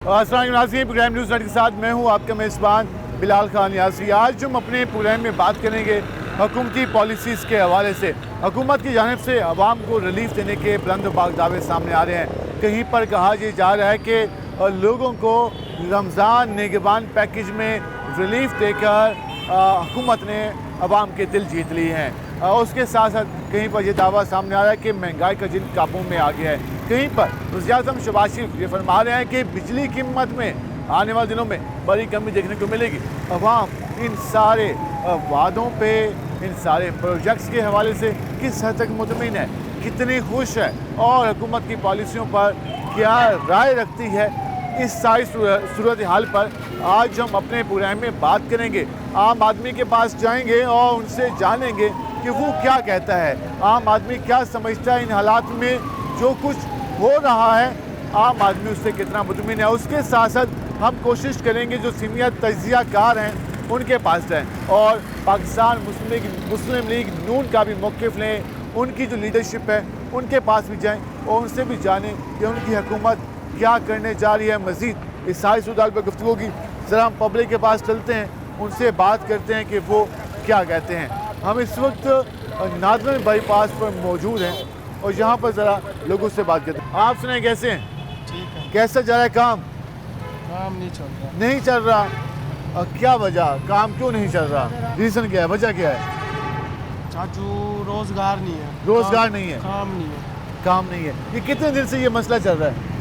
अस्सलाम वालेकुम नाज़रीन, प्रोग्राम न्यूज़ नाइट के साथ मैं हूँ आपका मेज़बान बिलाल खान यासी। आज हम अपने प्रोग्राम में बात करेंगे हुकूमती पॉलिसीज़ के हवाले से। हुकूमत की जानिब से आवाम को रिलीफ देने के बुलंद बाग दावे सामने आ रहे हैं। कहीं पर कहा यह जा रहा है कि लोगों को रमज़ान निगहबान पैकेज में रिलीफ देकर हुकूमत ने आवाम के दिल जीत लिए हैं। उसके साथ साथ कहीं पर यह दावा सामने आ रहा है कि महंगाई का जिन काबू में आ गया है। कहीं पर वज़ीर-ए-आज़म शहबाज शरीफ ये फरमा रहे हैं कि बिजली कीमत में आने वाले दिनों में बड़ी कमी देखने को मिलेगी। अवाम इन सारे वादों पे, इन सारे प्रोजेक्ट्स के हवाले से किस हद तक मुतमिन है, कितनी खुश है और हुकूमत की पॉलिसियों पर क्या राय रखती है, इस सारी सूरत हाल पर आज हम अपने प्रोग्राम में बात करेंगे। आम आदमी के पास जाएंगे और उनसे जानेंगे कि वो क्या कहता है, आम आदमी क्या समझता है इन हालात में जो कुछ हो रहा है, आम आदमी उससे कितना मुतमिन है। उसके साथ साथ हम कोशिश करेंगे जो सीनियर तज्ज़िया कार हैं उनके पास जाएँ और पाकिस्तान मुस्लिम लीग नून का भी मौक़िफ़ लें, उनकी जो लीडरशिप है उनके पास भी जाएँ और उनसे भी जानें कि उनकी हुकूमत क्या करने जा रही है। मज़ीद इस सारी सूरत पर गुफ्तगू की ज़रा हम पब्लिक के पास चलते हैं, उनसे बात करते हैं कि वो क्या कहते हैं। हम इस वक्त नादरन बाईपास पर मौजूद हैं और यहाँ पर ज़रा लोगों से बात करते हैं। आप सुनाएं कैसे हैं? ठीक है। कैसा जा रहा है काम? काम नहीं चल रहा। नहीं चल रहा। क्या वजह, काम क्यों नहीं चल रहा? रीज़न क्या है, वजह क्या है? चाचू रोजगार नहीं है। रोजगार नहीं है, काम नहीं है। काम नहीं है। ये कितने दिन से ये मसला चल रहा है?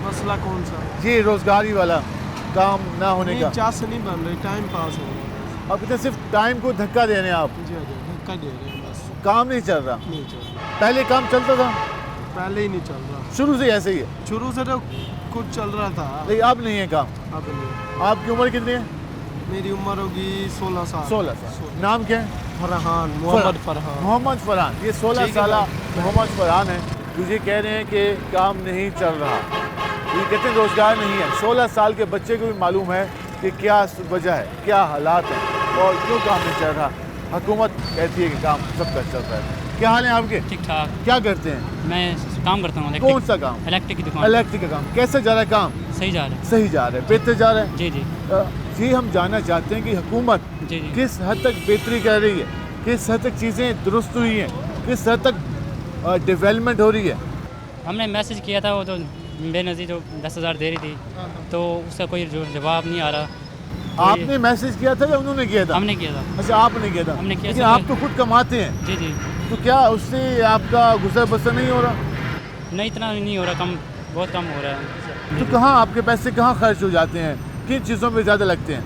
मसला कौन सा? ये रोजगारी वाला काम ना होने का। चास नहीं बन रही, टाइम पास हो रहा अब इतने सिर्फ टाइम को धक्का दे रहे हैं आप, है। जी जी, धक्का दे रहे हैं बस। काम नहीं चल रहा। नहीं चल रहा, पहले काम चलता था, पहले ही नहीं चल रहा। शुरू से ऐसे ही है, शुरू से तो कुछ चल रहा था, लेकिन अब नहीं है काम। अब नहीं। आपकी उम्र कितनी है? मेरी उम्र होगी 16 साल। 16 साल। नाम क्या है? फरहान, मोहम्मद फरहान। मोहम्मद फरहान। ये 16 साल मोहम्मद फरहान है, मुझे कह रहे हैं कि काम नहीं चल रहा। ये कहते हैं रोजगार नहीं है। 16 साल के बच्चे को भी मालूम है कि क्या वजह है, क्या हालात हैं और क्यों काम नहीं चल रहा। हुकूमत कहती है कि काम सबका चल रहा है। क्या हाल है आपके? ठीक ठाक। क्या करते हैं? मैं काम करता हूँ। कौन सा काम? इलेक्ट्रिक की दुकान। इलेक्ट्रिक का काम। कैसे जा रहा है काम? सही जा रहा है। सही जा रहा है, बेहतर जा रहा है। जी जी ये हम जानना चाहते हैं कि हुकूमत जी जी। किस हद तक बेहतरी कर रही है, किस हद तक चीज़ें दुरुस्त हुई हैं, किस हद तक डेवलपमेंट हो रही है। हमने मैसेज किया था, वो तो बेनज़ीर जो 10,000 दे रही थी, तो उसका कोई जवाब नहीं आ रहा। आपने मैसेज किया था या उन्होंने किया था? हमने किया था। अच्छा, आपने किया था। हमने किया लेकिन था। आप तो खुद कमाते हैं, जी जी। तो क्या उससे आपका गुजर बसर नहीं हो रहा? नहीं, इतना नहीं हो रहा, कम, बहुत कम हो रहा है। तो कहाँ आपके पैसे कहाँ खर्च हो जाते हैं, किन चीज़ों पे ज़्यादा लगते हैं?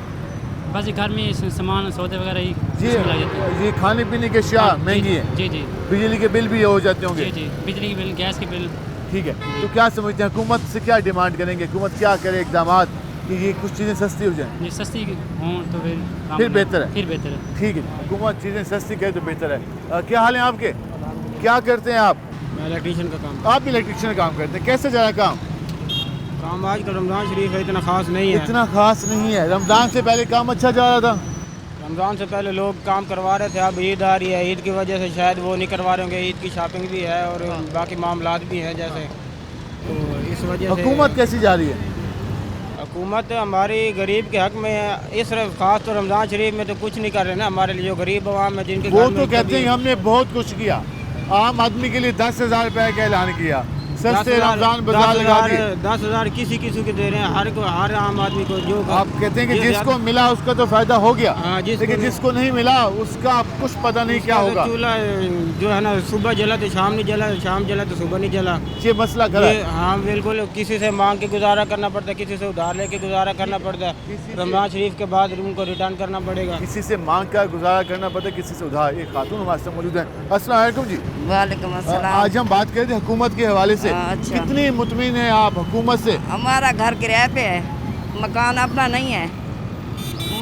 बस ये घर में सामान सौदे वगैरह ही जी, इसमें लग जाते हैं। ये खाने पीने के अशिया महंगी है, जी जी बिजली के बिल भी हो जाते होंगे। जी जी। बिजली के बिल, गैस के बिल। ठीक है, तो क्या समझते हैं हुकूमत से क्या डिमांड करेंगे? हुकूमत क्या करे इक़दामात कि ये कुछ चीज़ें सस्ती हो जाएँ? ये सस्ती हों तो फिर बेहतर है। फिर बेहतर है। ठीक है, हुकूमत चीज़ें सस्ती करे तो बेहतर है। क्या हाल है आपके? क्या करते हैं आप? मैं इलेक्ट्रीशियन का काम। आप भी इलेक्ट्रिशियन का काम करते हैं। कैसे जा रहा है काम? काम आज का रमज़ान शरीफ है, इतना खास नहीं है। इतना खास नहीं है। रमज़ान से पहले काम अच्छा जा रहा था। रमज़ान से पहले लोग काम करवा रहे थे, अब ईद आ रही है, ईद की वजह से शायद वो नहीं करवा रहे होंगे। ईद की शॉपिंग भी है और बाकी मामलात भी हैं जैसे, तो इस वजह से हुकूमत कैसी जा रही है? हुकूमत हमारी गरीब के हक में है। इस खास तो रमज़ान शरीफ में तो कुछ नहीं कर रहे ना, हमारे लिए जो गरीब आवाम है जिनके वो घर में तो कहते हैं कभी- हमने बहुत कुछ किया। आम आदमी के लिए 10,000 रुपए का ऐलान किया, सस्ते रमज़ान बाजार लगा दिए। 10,000 किसी किसी को दे रहे हैं, हर आम आदमी को जो आप कहते हैं कि ये जिसको मिला उसका तो फायदा हो गया, हाँ, जिसको लेकिन नहीं- जिसको नहीं मिला उसका कुछ पता नहीं क्या होगा। चूल्हा जो है ना, सुबह जला तो शाम नहीं जला, शाम जला तो सुबह नहीं जला। ये मसला खड़ा ये है। हाँ बिल्कुल, किसी से मांग के गुजारा करना पड़ता है, किसी से उधार लेके गुजारा करना पड़ता है। रमज़ान शरीफ के बाद उनको रिटर्न करना पड़ेगा। किसी से मांग कर गुजारा करना पड़ता है, किसी से उधार। एक खातून हमारे साथ मौजूद है। अस्सलाम वालेकुम जी। वालेकुम अस्सलाम। आज हम बात करें थे हुकूमत के हवाले से। हाँ, अच्छा। कितनी मुतमिन है आप हुकूमत से? हमारा घर किराए पे है, मकान अपना नहीं है,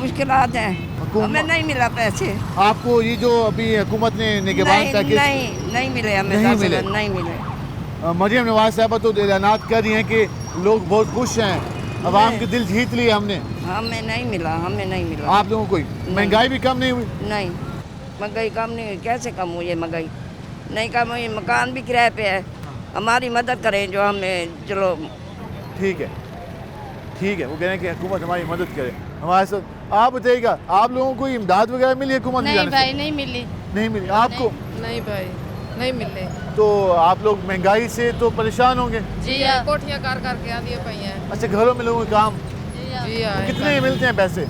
मुश्किलात हैं, हमें नहीं मिला पैसे। आपको ये जो अभी हुकूमत ने निगहबान नहीं पैकेज नहीं मिले हमें, नहीं 10,000 मिले। नहीं मिले। मरियम नवाज साहबा तो ऐलानात कर रही हैं कि लोग बहुत खुश हैं, अवाम के दिल जीत लिए हमने। हमें नहीं मिला, हमें नहीं मिला। आप लोगों को कोई महंगाई भी कम नहीं हुई? नहीं, महंगाई कम नहीं हुई। कैसे कम हुई है महंगाई? नहीं कम हुई। मकान भी किराए पे है, हमारी मदद करें जो हमें, चलो ठीक है। ٹھیک ہے, وہ کہہ رہے ہیں کہ حکومت ہماری مدد کرے ہمارے ساتھ. آپ بتائیے گا, آپ لوگوں کو امداد وغیرہ ملی حکومت کی نہیں جانب سے؟ بھائی نہیں ملی. نہیں ملی. آپ کو؟ نہیں بھائی نہیں ملے. تو آپ لوگ مہنگائی سے تو پریشان ہوں گے. جی کوٹھیاں کر کے آدھی پئی ہیں. اچھا, گھروں میں لوگوں کے کام جی کتنے ملتے ہیں پیسے؟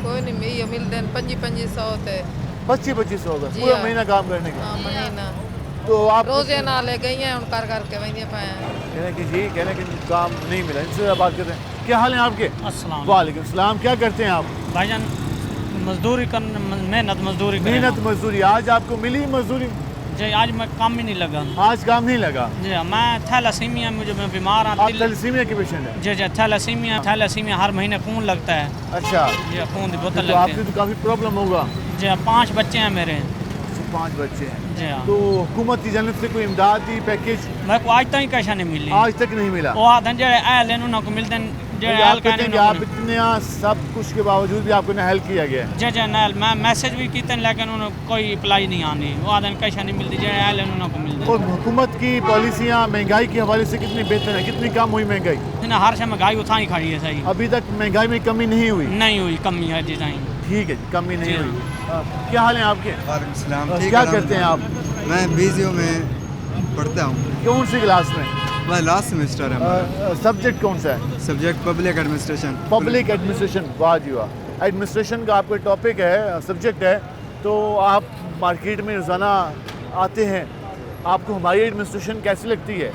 کوئی نہیں ملتے ہیں 2500 تے 2500 کا جی پورا ہاں. مہینہ کام کرنے کا. ہاں مہینہ تو آپ روزے نہ لے گئی ہیں ان کر کے وہیں پے ہیں. کہہ رہے ہیں کہ جی, کہہ رہے ہیں کہ کام نہیں ملا. ان سے بات کرتے ہیں. کیا حال ہیں آپ کے؟ السلام وعلیکم السلام. کیا کرتے ہیں آپ؟ بھائی جان مزدوری محنت مزدوری محنت مزدوری. آج آپ کو ملی مزدوری؟ جی آج میں کام بھی نہیں لگا. آج کام نہیں لگا. جی میں تھیلاسیمیا مجھے میں بیمار آپ ہوں. تھیلیسیمیا کے پیشنٹ ہیں؟ جی تھیلاسیمیا ہر مہینے خون لگتا ہے. اچھا, جی خون کی بوتل تو آپ لگتی کی ہے. تو کافی پرابلم ہوگا. جی 5 بچے ہیں میرے. 5 بچے ہیں. جی ہاں. تو حکومت کی جانب سے کوئی امداد دی, پیکیج میں کو آج تک کیسا نہیں ملی. آج تک نہیں ملا. وہ آدھے جڑے اہل ہیں انہوں کو ملتے ہیں. آپ کہتے ہیں کہ آپ اتنے سب کچھ کے باوجود بھی آپ کو نہ ہیلپ کیا گیا ہے. جی جی نیل میں میسج بھی کیتے ہیں لیکن انہوں کوئی اپلائی نہیں آنی. وہ آدھے کیسا نہیں ملتی. جڑے اہل ہیں انہوں کو ملتے اور حکومت کی پالیسیاں مہنگائی کے حوالے سے کتنی بہتر ہیں, کتنی کم ہوئی مہنگائی؟ ہیں. ہر سے مہنگائی اتھا ہی کھڑی ہے. صحیح ابھی تک مہنگائی میں کمی نہیں ہوئی؟ نہیں ہوئی, کمی ہے جی صحیح. ٹھیک ہے, کمی نہیں ہوئی. کیا حال ہیں آپ کے؟ وعلیکم السلام. کیا کرتے ہیں آپ؟ میں BZO میں پڑھتا ہوں. کون سی کلاس میں؟ میں لاسٹ سیمسٹر ہے. سبجیکٹ کون سا ہے؟ Subject public administration. Public administration. واہ جی واہ. ایڈمنسٹریشن کا آپ کا ٹاپک ہے, سبجیکٹ ہے. تو آپ مارکیٹ میں روزانہ آتے ہیں, آپ کو ہماری ایڈمنسٹریشن کیسی لگتی ہے؟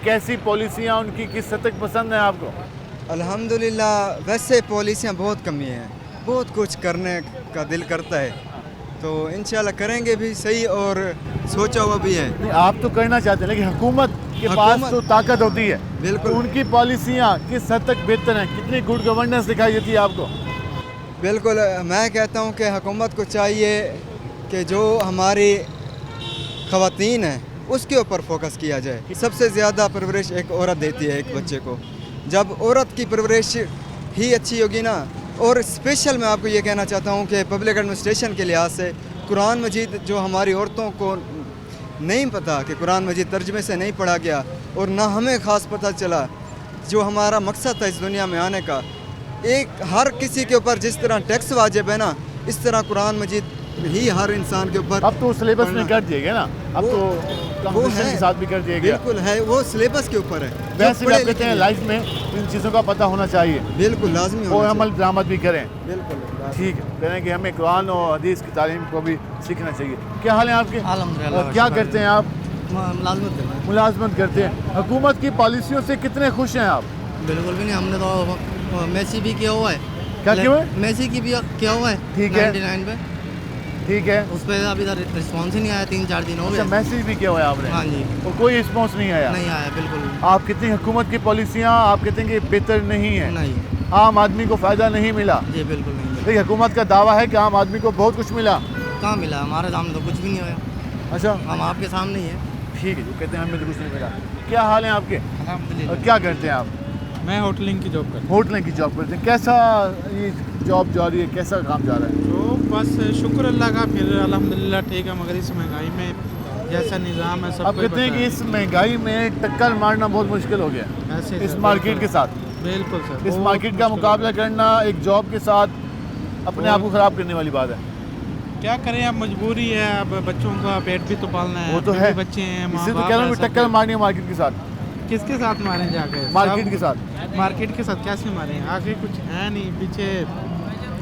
کیسی پالیسیاں ان کی کس حد تک پسند ہیں آپ کو؟ الحمدللہ ویسے پالیسیاں بہت کمی ہیں, بہت کچھ کرنے کا دل کرتا ہے, تو انشاءاللہ کریں گے بھی صحیح اور سوچا ہوا بھی ہے. نہیں, آپ تو کرنا چاہتے ہیں لیکن حکومت کے پاس تو طاقت ہوتی ہے. بالکل. ان کی پالیسیاں کس حد تک بہتر ہیں, کتنی گڈ گورننس دکھائی دیتی ہے آپ کو؟ بالکل. میں کہتا ہوں کہ حکومت کو چاہیے کہ جو ہماری خواتین ہیں اس کے اوپر فوکس کیا جائے. سب سے زیادہ پرورش ایک عورت دیتی ہے ایک بچے کو. جب عورت کی پرورش ہی اچھی ہوگی نا. اور اسپیشل میں آپ کو یہ کہنا چاہتا ہوں کہ پبلک ایڈمنسٹریشن کے لحاظ سے قرآن مجید جو ہماری عورتوں کو نہیں پتہ کہ قرآن مجید ترجمے سے نہیں پڑھا گیا, اور نہ ہمیں خاص پتہ چلا جو ہمارا مقصد تھا اس دنیا میں آنے کا. ایک ہر کسی کے اوپر جس طرح ٹیکس واجب ہے نا, اس طرح قرآن مجید ہی ہر انسان کے اوپر. اب تو سلیبس میں کر دیے گئے نا, اب تو کمپٹیشن کے ساتھ بھی کر دیا گیا. بالکل ہے, وہ سلیبس کے اوپر ہے. ویسے بھی آپ کہتے ہیں لائف میں ان چیزوں کا پتہ ہونا چاہیے. بالکل لازمی اور عمل درآمد بھی کریں. بالکل ٹھیک ہے, کہہ رہے ہیں کہ ہمیں قرآن اور حدیث کی تعلیم کو بھی سیکھنا چاہیے. کیا حال ہیں آپ کے؟ الحمدللہ. کیا کرتے ہیں آپ؟ ملازمت کرنا ہے. ملازمت کرتے ہیں. حکومت کی پالیسیوں سے کتنے خوش ہیں آپ؟ بالکل بھی نہیں. ہم نے تو میسی بھی کیا ہوا ہے. کیا کیا ہوا ہے؟ میسی کی بھی کیا ہوا ہے. ٹھیک ہے. 99 پہ. ٹھیک ہے. اس پہ ابھی تک رسپانس ہی نہیں آیا. 3-4 دن ہو اچھا, گئے. میسیج بھی کیا ہوا ہے آپ نے؟ ہاں جی. اور کوئی رسپانس نہیں آیا؟ نہیں آیا بالکل. آپ کتنی حکومت کی پالیسیاں آپ کہتے ہیں کہ بہتر نہیں ہیں, نہیں. عام آدمی کو فائدہ نہیں ملا. جی بالکل نہیں. لیکن حکومت کا دعویٰ ہے کہ عام آدمی کو بہت کچھ ملا. کہاں ملا؟ ہمارے سامنے تو کچھ بھی نہیں ہوا. اچھا, ہم آپ کے سامنے ہی ہیں. ٹھیک ہے, جو کہتے ہیں ہمیں تو کچھ نہیں ملا. کیا حال ہیں آپ کے؟ الحمدللہ. اور کیا کرتے ہیں آپ؟ میں ہوٹلنگ کی جاب کرتا ہوٹلنگ کی جاب کرتے ہیں. کیسا یہ جاب جاری ہے, کیسا کام جا رہا ہے؟ تو بس شکر اللہ کا, پھر الحمدللہ ٹھیک ہے, مگر اس مہنگائی میں جیسا نظام ہے سب اب کہتے ہیں کہ اس مہنگائی میں ٹکر مارنا بہت مشکل ہو گیا اس مارکیٹ کے ساتھ. بالکل سر, اس مارکیٹ کا مقابلہ کرنا ایک جاب کے ساتھ اپنے آپ کو خراب کرنے والی بات ہے. کیا کریں, اب مجبوری ہے, اب بچوں کا پیٹ بھی تو پالنا ہے. وہ تو ہے, بچے ہیں, اس ماں سے تو باپ کہہ رہا ہوں ہیں, ٹکر مارنی ہے مارکیٹ کے ساتھ. کس کے ساتھ ماریں جا کے؟ مارکیٹ کے ساتھ. مارکیٹ کے ساتھ کیسے ماریں؟ آگے کچھ ہے نہیں, پیچھے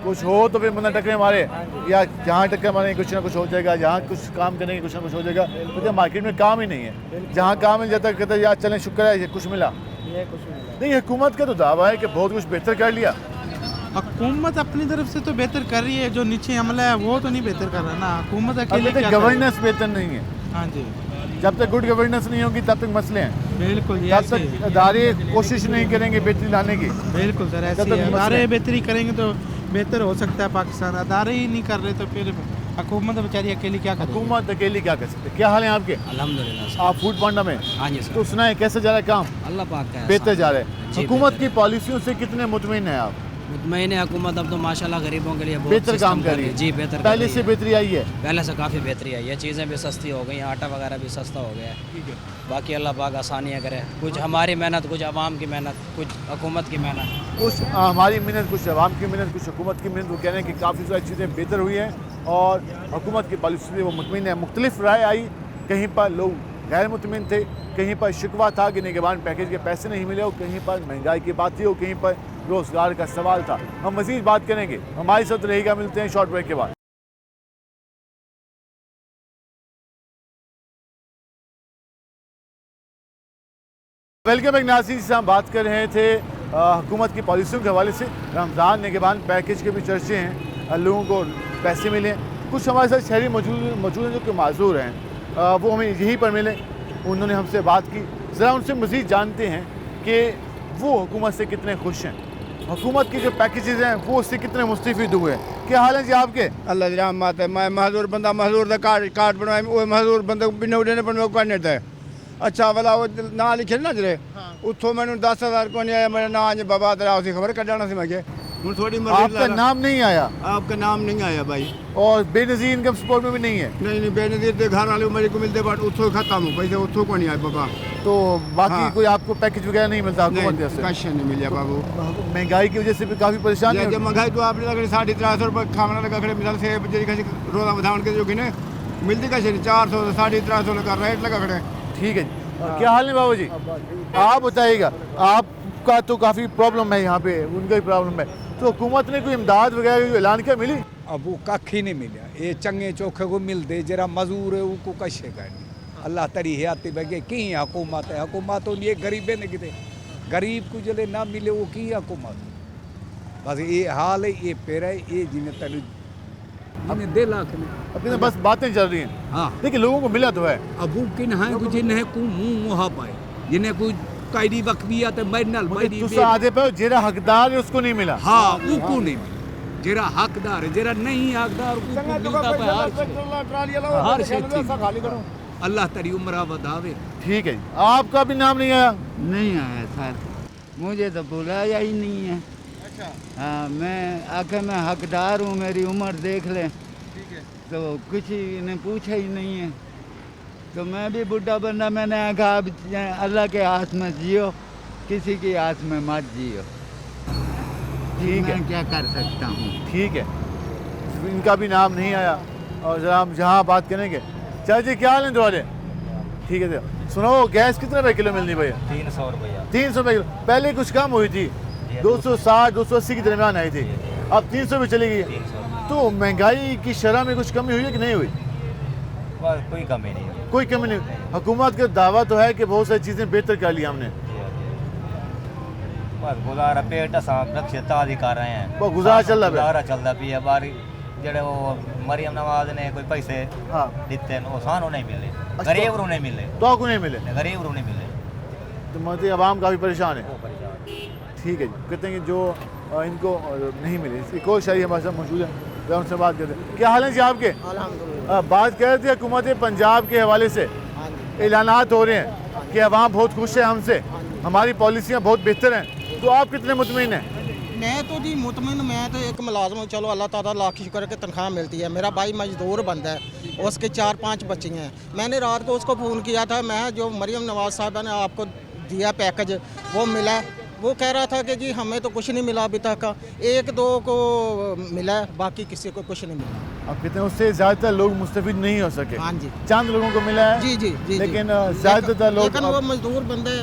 کچھ ہو تو پھر بندہ ٹکریں مارے, یا جہاں ٹکر ماریں کچھ نہ کچھ ہو جائے گا, جہاں کچھ کام کریں گے کچھ نہ کچھ ہو جائے گا. کیونکہ مارکیٹ میں کام ہی نہیں ہے. جہاں کام مل جاتا ہے کہتے ہیں یار چلیں شکر ہے یہ کچھ ملا. نہیں, حکومت کا تو دعویٰ ہے کہ بہت کچھ بہتر کر لیا. حکومت اپنی طرف سے تو بہتر کر رہی ہے, جو نیچے عملہ ہے وہ تو نہیں بہتر کر رہا نا. حکومت اکیلے کیا گورننس بہتر نہیں ہے. ہاں جی, جب تک گڈ گورننس نہیں ہوگی تب تک مسئلے ہیں. بالکل. جب تک ادارے کوشش نہیں کریں گے بہتری لانے کی. بالکل سر, ایسے ہی ادارے بہتری کریں گے تو بہتر ہو سکتا ہے پاکستان. ادارے ہی نہیں کر رہے تو پھر حکومت بیچاری اکیلی کیا کرے؟ حکومت اکیلی کیا کر سکتے. کیا حال ہیں آپ کے؟ الحمدللہ. آپ فوڈ پانڈا میں؟ ہاں جی سر. تو سنا ہے کیسے جا رہا ہے کام؟ اللہ پاک کا بہتر جا رہا ہے. حکومت کی پالیسیوں سے کتنے مطمئن ہیں آپ؟ मुतमईन है हुकूमत, अब तो माशाल्लाह गरीबों के लिए बहुत बेहतर सिस्टम काम कर रही है। जी बेहतर कर पहले रही से है। बेहतरी आई है। पहले से काफ़ी बेहतरी आई है, चीज़ें भी सस्ती हो गई, आटा वगैरह भी सस्ता हो गया है। बाकी अल्लाह पाक आसानियाँ करे, कुछ हमारी मेहनत, कुछ आवाम की मेहनत, कुछ हुकूमत की मेहनत। कुछ हमारी मेहनत, कुछ आवाम की मेहनत, कुछ हुकूमत की मेहनत। वो कह रहे हैं कि काफ़ी सारी चीज़ें बेहतर हुई हैं और हुकूमत की पॉलिसी से वो मुतमिन है। मुख्तलिफ राय आई, कहीं पर लोग गैर मुतमिन थे, कहीं पर शिकवा था कि निगरान पैकेज के पैसे नहीं मिले, और कहीं पर महंगाई की बात थी, और कहीं पर रोज़गार का सवाल था। हम मज़ीद बात करेंगे, हमारे साथ रहेगा। मिलते हैं शॉर्ट ब्रेक के बाद। वेलकम बैक नाज़रीन, से हम बात कर रहे थे हुकूमत की पॉलिसियों के हवाले से। रमज़ान निगरान पैकेज के भी चर्चे हैं, लोगों को पैसे मिले। कुछ हमारे साथ शहरी मौजूद हैं जो कि माजूर हैं, वो हमें यहीं पर मिले, उन्होंने हमसे बात की। ज़रा उनसे मज़ीद जानते हैं कि वो हुकूमत से कितने खुश हैं, हुकूमत के जो पैकेजेस हैं वो उससे कितने मुस्तफ़ीद हुए हैं। क्या हाल है जी आपके? अल्लाह दी रहमत है। मैं मजदूर बंदा, मजदूर का कार्ड बनवाए, वो मजदूर बंदे बिना उड़ने पर मेरे को करने थे। अच्छा वाला वो ना लिखे ना जरे उतो मैंने 10,000 को नहीं आया, मेरा नाम आज बाबा तेरा उसी खबर कटाना सी मैं हूँ थोड़ी आपका नाम नहीं आया? आपका नाम नहीं आया भाई। और बेनज़ीर इनकम सपोर्ट में भी नहीं है? नहीं बेनज़ीर के घर वाले मेरे को मिलते बट उतो खत्म हो पैसे, उतो को नहीं आया बाबा। तो बाकी हाँ। कोई आपको पैकेज वगैरह नहीं मिलता हुकूमत से? कश नहीं मिला बाबू। महंगाई की वजह से भी काफ़ी परेशानी जब महंगाई तो आपने लगे 350 रुपये खाना लगा खड़े मिसाल से रोजा बधान के जो कि मिलती कैसे 400 350 का रेट लगा खड़े। ठीक है जी। क्या हाल है बाबू जी? आप बताइएगा, आपका तो काफ़ी प्रॉब्लम है यहाँ पे, उनका भी प्रॉब्लम है, तो हुकूमत ने कोई इमदाद वगैरह ऐलान किया, मिली? अब वो कख ही नहीं मिला। ये चंगे चोखे को मिलते, जरा मजदूर है उनको कशे करनी। अल्लाह तरी हयाती बगे की हुकूमत है, हुकूमत तो ये गरीबे ने किते गरीब को जले ना मिले वो की हुकूमत। बस ये हाल है, ये पेड़ है, ये जिन्हें तरी हमें 1.5 लाख में अपनी बस बातें चल रही हैं। हाँ लेकिन लोगों को मिला तो है। अब वो किन है कुछ जिन्हें को मुंह मुहा पाए, जिन्हें कोई कायदी वक्फी है तो मैनल मैदी तुसा आधे पे जेरा हकदार है उसको नहीं मिला। हाँ वो को नहीं मिला, जेरा हकदार है, जेरा नहीं हकदार को मिलता है हर क्षेत्र। अल्लाह तेरी उम्र बतावे। ठीक है जी। आपका भी नाम नहीं आया? नहीं आया सर, मुझे तो बुलाया ही नहीं है। हाँ, मैं आखिर मैं हकदार हूँ, मेरी उम्र देख लें, तो कुछ ने पूछा ही नहीं है। तो मैं भी बुढ़ा बंदा, मैंने कहा अब अल्लाह के हाथ में जियो, किसी की हाथ में मत जियो। ठीक है, मैं क्या कर सकता हूँ। ठीक है, इनका भी नाम नहीं आया। और जरा हम जहाँ बात करेंगे, चाचा जी क्या हाल है दोबारे? ठीक है, सुनो गैस कितने रुपए किलो मिलनी भैया? 300 रुपया। 300 रुपये किलो। पहले कुछ कम हुई थी, 260 280 के दरमियान आई थी, अब 300 भी चली गई। तो महंगाई की शरह में कुछ कमी हुई है कि नहीं हुई? कोई कमी नहीं है। कोई कमी नहीं। हुकूमत का दावा तो है कि बहुत सारी चीज़ें बेहतर कर ली हमने। बस गुजारा पेट सांप रक्षा कर रहे हैं, वो गुजारा चल रहा है। गुजारा चलता भी है। बारी जेडे वो मरियम नवाज ने कोई पैसे दिते हैं, वो सानू नहीं मिले, गरीब रू नहीं मिले, तो को नहीं मिले, गरीब रू नहीं मिले, तो मतलब आवाम काफ़ी परेशान है। ठीक है जी, कहते हैं कि जो इनको नहीं मिले। एक और शायरी हमारे साथ मौजूद है, मैं उनसे बात करते हैं। क्या हाल है जी आपके? बात कर रहे थे हुकूमत पंजाब के हवाले से, ऐलानात हो रहे हैं कि अवाम बहुत खुश है हमसे, हमारी पॉलिसियाँ बहुत बेहतर हैं, तो आप कितने मुतमिन हैं? मैं तो जी मुतमिन, मैं तो एक मुलाजम हूँ, चलो अल्लाह ताला लाख शुक्र के तनख्वाह मिलती है। मेरा भाई मजदूर बंदा है, उसके 4-5 बच्चे हैं। मैंने रात को उसको फ़ोन किया था, मैं जो मरियम नवाज साहबा ने आपको दिया पैकेज वो मिला, वो कह रहा था कि जी हमें तो कुछ नहीं मिला अभी तक, 1-2 को मिला, बाकी किसी को कुछ नहीं मिला। अब कितने उससे ज़्यादातर लोग मुस्तफिद नहीं हो सके। हाँ जी, चंद लोगों को मिला है। जी जी जी, लेकिन ज़्यादातर लोग, लेकिन वो मजदूर बंदे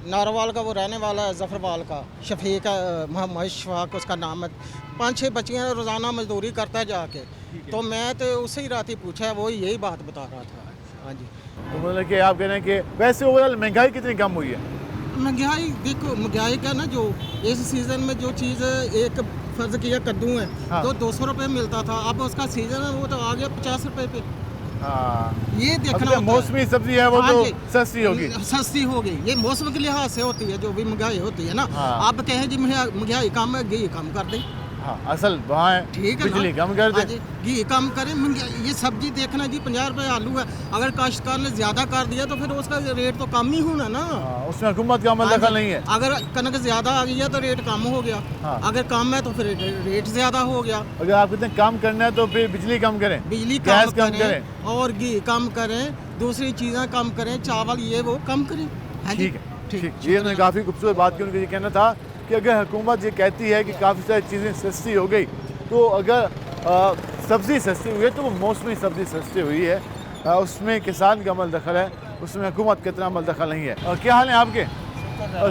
नारवाल का वो रहने वाला है, जफरवाल का, शफीक मोहम्मद शफाक उसका नाम है, 5-6 बच्चियाँ रोज़ाना मजदूरी करता है जाके। तो मैं तो उसे ही रात ही पूछा, वो यही बात बता रहा था। हाँ जी, तो मतलब कि आप कह रहे हैं कि वैसे ओवरऑल महंगाई कितनी कम हुई है? महंगाई देखो, महंगाई का ना जो इस सीज़न में जो चीज़ एक फर्ज किया कद्दू है, हाँ। तो 200 रुपये मिलता था, अब उसका सीज़न है वो तो आ गया 50 रुपये पे। हाँ, ये देखना अब मौसमी सब्जी है वो तो सस्ती होगी, सस्ती होगी। ये मौसम के लिहाज से होती है जो भी महंगाई होती है ना। हाँ। आप कहें जी महंगाई कम है, घी कम कर दें, हाँ असल वहाँ है ठीक है बिजली ना? कम कर हाँ दे जी, घी कम करें ये सब्जी देखना जी 50 रुपए आलू है, अगर काश्तकार ने ज्यादा कर दिया तो फिर उसका रेट तो कम ही होना ना। उसमें हुकूमत का अमल दखल नहीं है। अगर कनक ज्यादा आ गई है तो रेट कम हो गया, अगर कम है तो फिर रेट ज्यादा हो गया। अगर आप कहते हैं कम करना है तो फिर बिजली कम करें, बिजली गैस कम करें और घी कम करें, दूसरी चीज़ें कम करें, चावल ये वो कम करें। ठीक है ठीक, ये उन्होंने काफ़ी खूबसूरत बात की। उनका ये कहना था कि अगर हुकूमत ये कहती है कि काफ़ी सारी चीज़ें सस्ती हो गई, तो अगर सब्ज़ी सस्ती हुई है तो वो मौसमी सब्ज़ी सस्ती हुई है, उसमें किसान का अमल दखल है, उसमें हुकूमत का इतना अमल दखल नहीं है। और क्या हाल है आपके?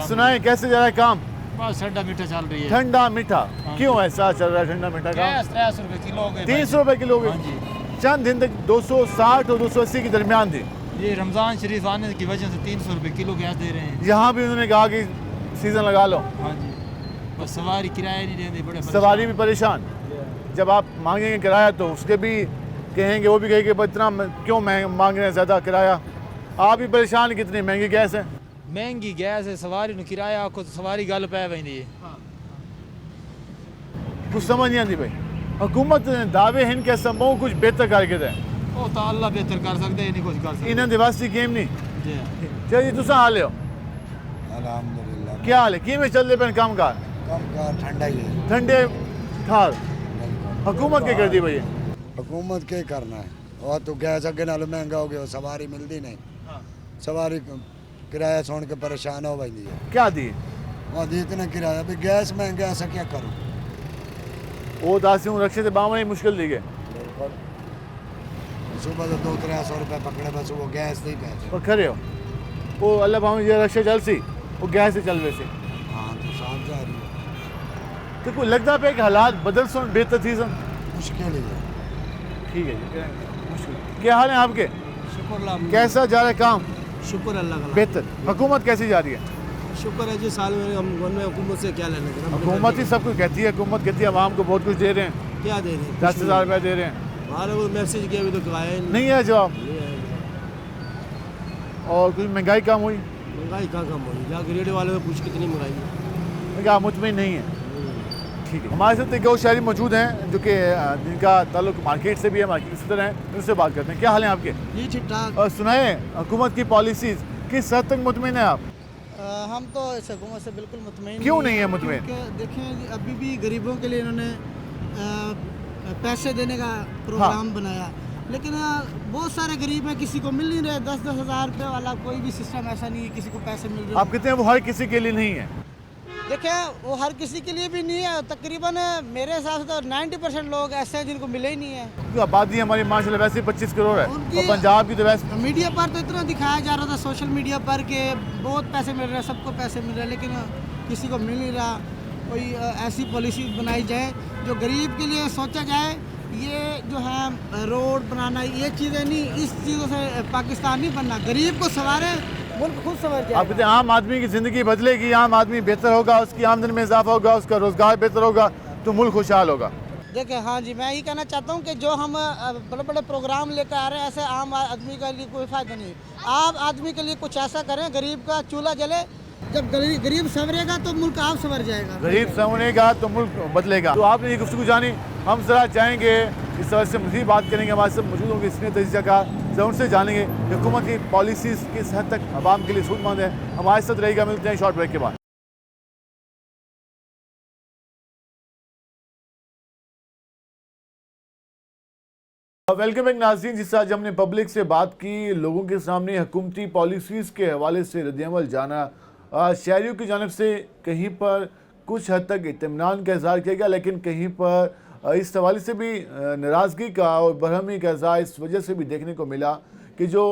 सुनाएं कैसे जा रहा है काम? बस ठंडा मीठा चल रही है। ठंडा मीठा क्यों ऐसा चल रहा है ठंडा मीठा काम? 300 रुपए किलो हो गए। 300 रुपए किलो हो गए। चंद दिन तक 260 और 280 के दरमियान थी। ये रमज़ान शरीफ आने की वजह से 300 रुपए किलो गैस दे रहे हैं। यहाँ भी उन्होंने कहा कि सीज़न लगा लो। हाँ जी, बस सवारी किराया नहीं देते, बड़े सवारी भी परेशान। जब आप मांगेंगे किराया तो उसके भी कहेंगे, वो भी कहेंगे इतना क्यों मांग रहे हैं ज़्यादा किराया। आप भी परेशान, कितनी महंगी गैस है। महंगी गैस है, सवारी नु किराया को सवारी गल पै वेंदी है। कुछ समझ नहीं आती भाई। हुकूमत दावे हैं कि संभव कुछ बेहतर करके दे, ਉਹ ਤਾਂ ਅੱਲਾ ਬਿਹਤਰ ਕਰ ਸਕਦਾ ਹੈ, ਨਹੀਂ ਕੁਝ ਕਰ ਸਕਦਾ। इन्होंने दिवासी गेम नहीं जी चलिए तुसा हाल हो? अल्हम्दुलिल्लाह। क्या हाल है? कि में चल रहे पे काम कार ठंडा ही है। ठंडे थार हुकूमत के कर दी भाई? हुकूमत क्या करना है, और तो गैस अगे नालों महंगा हो गया, सवारी मिलती नहीं, सवारी किराया सुन के परेशान हो गई है। क्या दी? वहाँ दी इतना किराया भी गैस महंगा, ऐसा क्या करूँ? वो दासी हूँ रक्षे से बावने ही मुश्किल दी गए। सुबह तो 200-300 रुपये पकड़े, बस वो गैस नहीं पैसे और खरे हो वो अल्लाह भाव ये रक्षे चल सी वो गैस से चल वैसे। हाँ तो साफ जा रही है। तो कोई लगता पे कि हालात बदल सुन बेहतर थी सन मुश्किल ही है। ठीक है जी, मुश्किल। क्या हाल है आपके? शुक्र अल्लाह। कैसा जा रहा है काम? शुक्र अल्लाह का। बेहतर। हुकूमत कैसी जा रही है? शुक्र है जी, साल में हम हुकूमत से क्या लेने देना। हुकूमत ही सब कुछ कहती है, हुकूमत कहती है आवाम को बहुत कुछ दे रहे हैं। क्या दे रहे हैं? 10,000 रुपये दे रहे हैं। हमारे वो मैसेज किया अभी तो आया नहीं है जवाब। और कुछ महंगाई कम हुई? महंगाई कहाँ कम हुई? जाके रेडियो वाले में पूछ कितनी महंगाई है। क्या मुतमिन नहीं है? ठीक है। हमारे साथ एक और शहरी मौजूद हैं जो कि जिनका ताल्लुक मार्केट से भी है, मार्केट से हैं, उनसे बात करते हैं। क्या हाल है आपके? जी ठीक ठाक। और सुनाए हुकूमत की पॉलिसीज़ किस हद तक मुतमिन है आप? हम तो इस हुकूमत से बिल्कुल मुतमईन क्यों नहीं है मुतमईन? देखें अभी भी गरीबों के लिए इन्होंने पैसे देने का प्रोग्राम बनाया, लेकिन बहुत सारे गरीब हैं, किसी को मिल नहीं रहे। 10-10 हज़ार रुपये वाला कोई भी सिस्टम ऐसा नहीं है किसी को पैसे मिल रहे। आप कहते हैं वो हर किसी के लिए नहीं है? देखें वो हर किसी के लिए भी नहीं है, तकरीबन मेरे हिसाब से तो 90% लोग ऐसे हैं जिनको मिले ही नहीं है। क्योंकि आबादी हमारी माशाल्लाह वैसे ही 25 करोड़ है और पंजाब की तो वैसे मीडिया पर तो इतना दिखाया जा रहा था, सोशल मीडिया पर कि बहुत पैसे मिल रहे हैं, सबको पैसे मिल रहे हैं, लेकिन किसी को मिल नहीं रहा। कोई ऐसी पॉलिसी बनाई जाए जो गरीब के लिए सोचा जाए। ये जो है रोड बनाना, ये चीज़ें नहीं, इस चीज़ों से पाकिस्तान नहीं बनना। गरीब को संवारे, मुल्क खुद संवर जाए। आप कहते हैं आम आदमी की ज़िंदगी बदलेगी, आम आदमी बेहतर होगा, उसकी आमदनी में इजाफा होगा, उसका रोज़गार बेहतर होगा तो मुल्क खुशहाल होगा। देखिए हाँ जी, मैं ये कहना चाहता हूँ कि जो हम बड़े बड़े प्रोग्राम लेकर आ रहे हैं, ऐसे आम आदमी के लिए कोई फ़ायदा नहीं। आम आदमी के लिए कुछ ऐसा करें, गरीब का चूल्हा जले। जब गरीब संवरेगा तो मुल्क आप संवर जाएगा। गरीब संवरेगा तो मुल्क बदलेगा। तो आपने ये गुफ्तगू जानी, हम ज़रा चाहेंगे इस तरह से मज़ीद बात करेंगे। हमारे साथ मौजूद होंगे इसने तजीज़ा का, उनसे जानेंगे हुकूमत की पॉलिसीज़ किस हद तक आवाम के लिए सूदमंद है। हमारे साथ रहेगा, मिलते हैं शॉर्ट ब्रेक के बाद। वेलकम बैक नाज़रीन। जिस आज हमने पब्लिक से बात की, लोगों के सामने हुकूमती पॉलिसीज़ के हवाले से रद्द-ए-अमल जाना, शहरियों की जानिब से कहीं पर कुछ हद तक इत्मीनान का इज़हार किया गया, लेकिन कहीं पर इस हवाले से भी नाराज़गी का और बरहमी का इज़हार इस वजह से भी देखने को मिला कि जो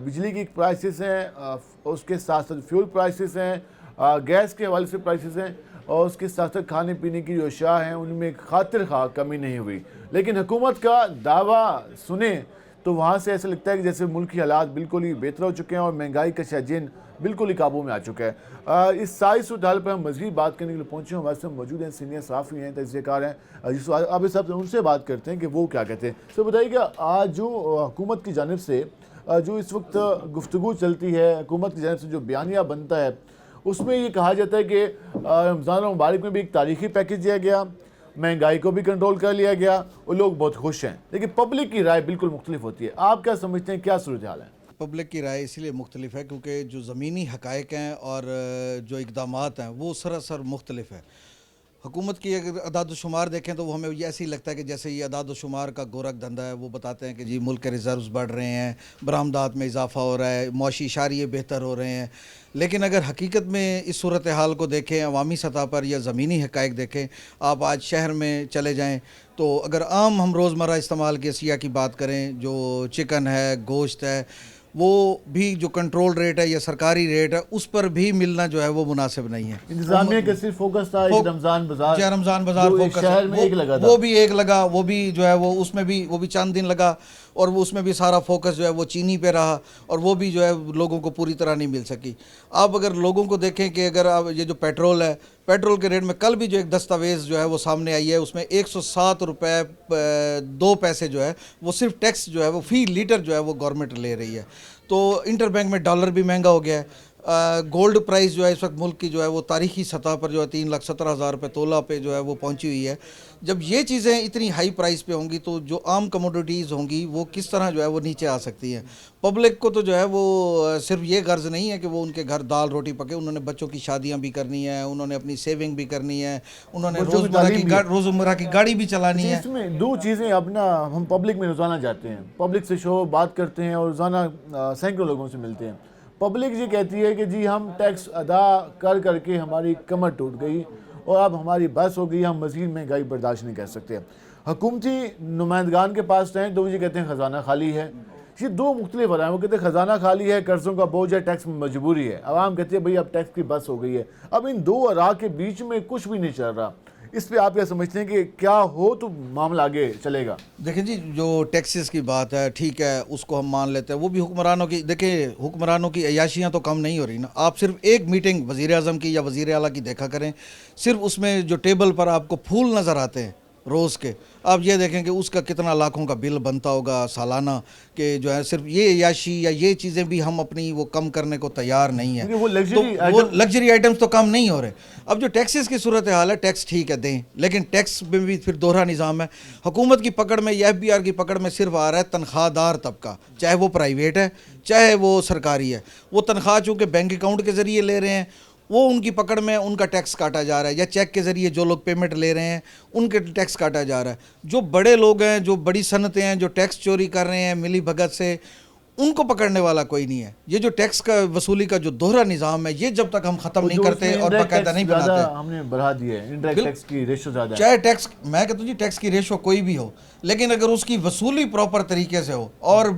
बिजली की प्राइसेस हैं, उसके साथ साथ फ्यूल प्राइसेस हैं, गैस के हवाले से प्राइसेस हैं, और उसके साथ साथ खाने पीने की जो अशिया हैं उनमें खातिर खा कमी नहीं हुई। लेकिन हुकूमत का दावा सुने तो वहाँ से ऐसा लगता है कि जैसे मुल्क की हालात बिल्कुल ही बेहतर हो चुके हैं और महंगाई का शहजिन बिल्कुल ही काबू में आ चुका है। इस सारी सूरत हाल पर हम मज़ीद बात करने के लिए पहुँचे। हमारे साथ मौजूद हैं सीनियर सहाफ़ी हैं, तजज़ियाकार हैं, जिस अब इस सब उनसे बात करते हैं कि वो क्या कहते हैं। तो बताइएगा, आज जो हुकूमत की जानिब से जो इस वक्त गुफ्तगू चलती है, हुकूमत की जानिब से जो बयानिया बनता है, उसमें ये कहा जाता है कि रमज़ान मुबारक में भी एक तारीख़ी पैकेज दिया गया, महंगाई को भी कंट्रोल कर लिया गया और लोग बहुत खुश हैं, लेकिन पब्लिक की राय बिल्कुल मुख्तलिफ होती है। आप क्या समझते हैं, क्या सूरत हाल है? पब्लिक की राय इसलिए मुख्तलिफ है क्योंकि जो ज़मीनी हक़ाइक़ हैं और जो इक़दामात हैं वो सरासर मुख्तलिफ है। हुकूमत की अगर अदाद-ओ-शुमार देखें तो वो हमें ये ऐसे ही लगता है कि जैसे ये अदाद-ओ-शुमार का गोरख धंधा है। वो बताते हैं कि जी मुल्क के रिज़र्व्स बढ़ रहे हैं, बरामदात में इजाफ़ा हो रहा है, मुआशी इशारिये बेहतर हो रहे हैं। लेकिन अगर हकीकत में इस सूरत हाल को देखें, अवामी सतह पर या ज़मीनी हक़ाइक़ देखें, आप आज शहर में चले जाएँ तो अगर आम हम रोज़मर्रा इस्तेमाल की अशिया की बात करें, जो चिकन है, गोश्त है, वो भी जो कंट्रोल रेट है या सरकारी रेट है उस पर भी मिलना जो है वो मुनासिब नहीं है। इंतज़ामिया का सिर्फ फोकस था एक रमज़ान बाज़ार, रमज़ान बाज़ार फोकस शहर में एक लगा था, वो भी एक लगा, वो भी जो है वो उसमें भी वो भी चंद दिन लगा और वो उसमें भी सारा फोकस जो है वो चीनी पे रहा और वो भी जो है लोगों को पूरी तरह नहीं मिल सकी। आप अगर लोगों को देखें कि अगर आप ये जो पेट्रोल है, पेट्रोल के रेट में कल भी जो एक दस्तावेज़ जो है वो सामने आई है, उसमें 107 रुपये 2 पैसे जो है वो सिर्फ टैक्स जो है वो फ़ी लीटर जो है वो गवर्नमेंट ले रही है। तो इंटर बैंक में डॉलर भी महंगा हो गया है। गोल्ड प्राइस जो है इस वक्त मुल्क की जो है वो तारीखी सतह पर जो है 3,17,000 रुपये तोला पे जो है वो पहुंची हुई है। जब ये चीज़ें इतनी हाई प्राइस पे होंगी तो जो आम कमोडिटीज़ होंगी वो किस तरह जो है वो नीचे आ सकती हैं। पब्लिक को तो जो है वो सिर्फ ये गर्ज नहीं है कि वो उनके घर दाल रोटी पके, उन्होंने बच्चों की शादियाँ भी करनी है, उन्होंने अपनी सेविंग भी करनी है, उन्होंने रोज़मर्रा की गाड़ी भी चलानी है। इसमें दो चीज़ें अपना हम पब्लिक में रोज़ाना जाते हैं, पब्लिक से शो बात करते हैं और रोज़ाना सैकड़ों लोगों से मिलते हैं। पब्लिक ये कहती है कि जी हम टैक्स अदा कर करके हमारी कमर टूट गई और अब हमारी बस हो गई, हम मज़ीद महंगाई बर्दाश्त नहीं कर सकते। हुकूमती नुमाइंदगान के पास जाएँ तो वो ये कहते हैं ख़जाना खाली है। ये दो मुख्तलिफ रहा है, वो कहते हैं ख़जाना खाली है, कर्ज़ों का बोझ है, टैक्स में मजबूरी है। आवाम कहती है भाई अब टैक्स की बस हो गई है। अब इन दो आरा के बीच में कुछ भी नहीं चल रहा। इस पे आप क्या समझते हैं कि क्या हो तो मामला आगे चलेगा? देखिए जी, जो टैक्सेस की बात है ठीक है, उसको हम मान लेते हैं, वो भी हुक्मरानों की, देखिए हुक्मरानों की अयाशियाँ तो कम नहीं हो रही ना। आप सिर्फ एक मीटिंग वज़ीर आज़म की या वज़ीर आला की देखा करें, सिर्फ उसमें जो टेबल पर आपको फूल नज़र आते हैं रोज़ के, आप ये देखें कि उसका कितना लाखों का बिल बनता होगा सालाना, कि जो है सिर्फ ये अयाशी या ये चीज़ें भी हम अपनी वो कम करने को तैयार नहीं है। वो लग्जरी आइटम्स तो कम नहीं हो रहे। अब जो टैक्सेस की सूरत हाल है, टैक्स ठीक है दें, लेकिन टैक्स में भी फिर दोहरा निज़ाम है। हुकूमत की पकड़ में या FBR की पकड़ में सिर्फ आ रहा है तनख्वाहदार तबका, चाहे वो प्राइवेट है चाहे वो सरकारी है। वो तनख्वाह चूँकि बैंक अकाउंट के ज़रिए ले रहे हैं, वो उनकी पकड़ में उनका टैक्स काटा जा रहा है, या चेक के ज़रिए जो लोग पेमेंट ले रहे हैं उनके टैक्स काटा जा रहा है। जो बड़े लोग हैं, जो बड़ी सनतें हैं, जो टैक्स चोरी कर रहे हैं मिली भगत से, उनको पकड़ने वाला कोई नहीं है। ये जो टैक्स का वसूली का जो दोहरा निज़ाम है, ये जब तक हम ख़त्म नहीं करते और बाकायदा नहीं बनाते, हमने बढ़ा दिया है इनडायरेक्ट टैक्स की रेशो ज़्यादा है। चाहे टैक्स, मैं कहता हूँ जी टैक्स की रेशो कोई भी हो, लेकिन अगर उसकी वसूली प्रॉपर तरीके से हो और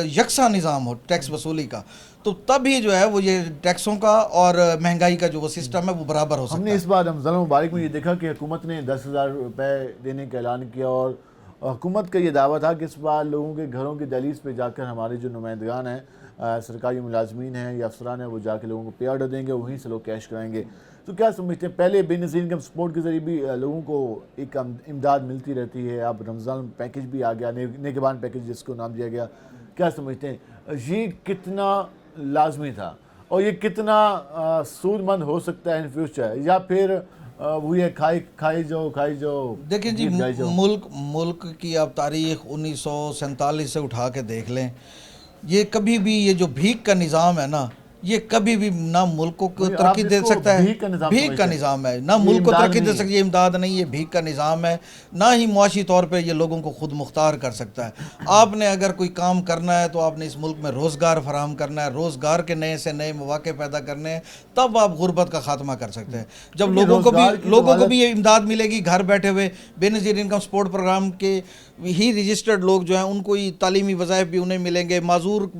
यकसा निज़ाम हो टैक्स वसूली का, तो तब ही जो है वो ये टैक्सों का और महंगाई का जो वो सिस्टम है वो बराबर हो सकता है। हमने इस बार रमज़ान मुबारक में ये देखा कि हुकूमत ने 10,000 रुपये देने का ऐलान किया और हुकूमत का ये दावा था कि इस बार लोगों के घरों की दहलीज पे जाकर हमारे जो नुमाइंदगान हैं, सरकारी मुलाजमीन हैं या अफसरान हैं, वो जाके लोगों को पे ऑर्डर देंगे, वहीं से लोग कैश कराएंगे। तो क्या समझते हैं, पहले बेनज़ीर इनकम सपोर्ट के ज़रिए भी लोगों को एक इमदाद मिलती रहती है, अब रमज़ान पैकेज भी आ गया, नेगबान पैकेज जिसको नाम दिया गया, क्या समझते हैं ये कितना लाजमी था और ये कितना सूदमंद हो सकता है इन फ्यूचर, या फिर वो ये खाई जो? देखिए जी, मुल्क की आप तारीख़ 1947 से उठा के देख लें, ये कभी भी ये जो भीख का निज़ाम है ना, ये कभी भी ना मुल्क को तरक्की दे सकता है। भीख का निज़ाम है ना, मुल्क को तरक्की दे सकती है, इमदाद नहीं, ये भीख का निज़ाम है। ना ही मुआशी तौर पे ये लोगों को खुद मुख्तार कर सकता है। आपने अगर कोई काम करना है तो आपने इस मुल्क में रोज़गार फराहम करना है, रोज़गार के नए से नए मौके पैदा करने हैं, तब आप गुर्बत का खात्मा कर सकते हैं। जब लोगों को भी ये इमदाद मिलेगी, घर बैठे हुए बेनज़ीर इनकम सपोर्ट प्रोग्राम के ही रजिस्टर्ड लोग जो हैं उनको ही तालीमी वज़ाइफ भी उन्हें मिलेंगे, माजूर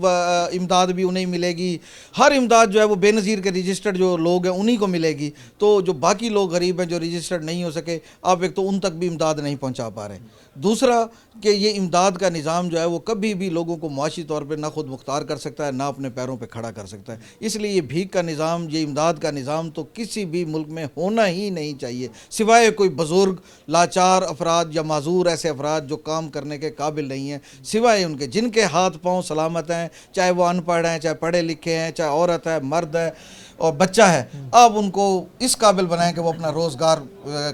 इमदाद भी उन्हें मिलेगी, हर इमदाद जो है वो बेनज़ीर के रजिस्टर्ड जो लोग हैं उन्हीं को मिलेगी। तो जो बाकी लोग गरीब हैं जो रजिस्टर्ड नहीं हो सके, आप एक तो उन तक भी इमदाद नहीं पहुंचा पा रहे। दूसरा कि ये इमदाद का निज़ाम जो है वो कभी भी लोगों को मुआशी तौर पे ना खुद मुख्तार कर सकता है, ना अपने पैरों पे खड़ा कर सकता है। इसलिए ये भीख का निज़ाम, ये इमदाद का निज़ाम तो किसी भी मुल्क में होना ही नहीं चाहिए, सिवाय कोई बुज़ुर्ग लाचार अफराद या माजूर ऐसे अफराद जो काम करने के काबिल नहीं हैं, सिवाय उनके जिनके हाथ पाँव सलामत हैं, चाहे वो अनपढ़ हैं, चाहे पढ़े लिखे हैं, चाहे عورت ہے, مرد ہے اور بچہ ہے, آپ ان کو اس قابل بنائیں کہ وہ اپنا روزگار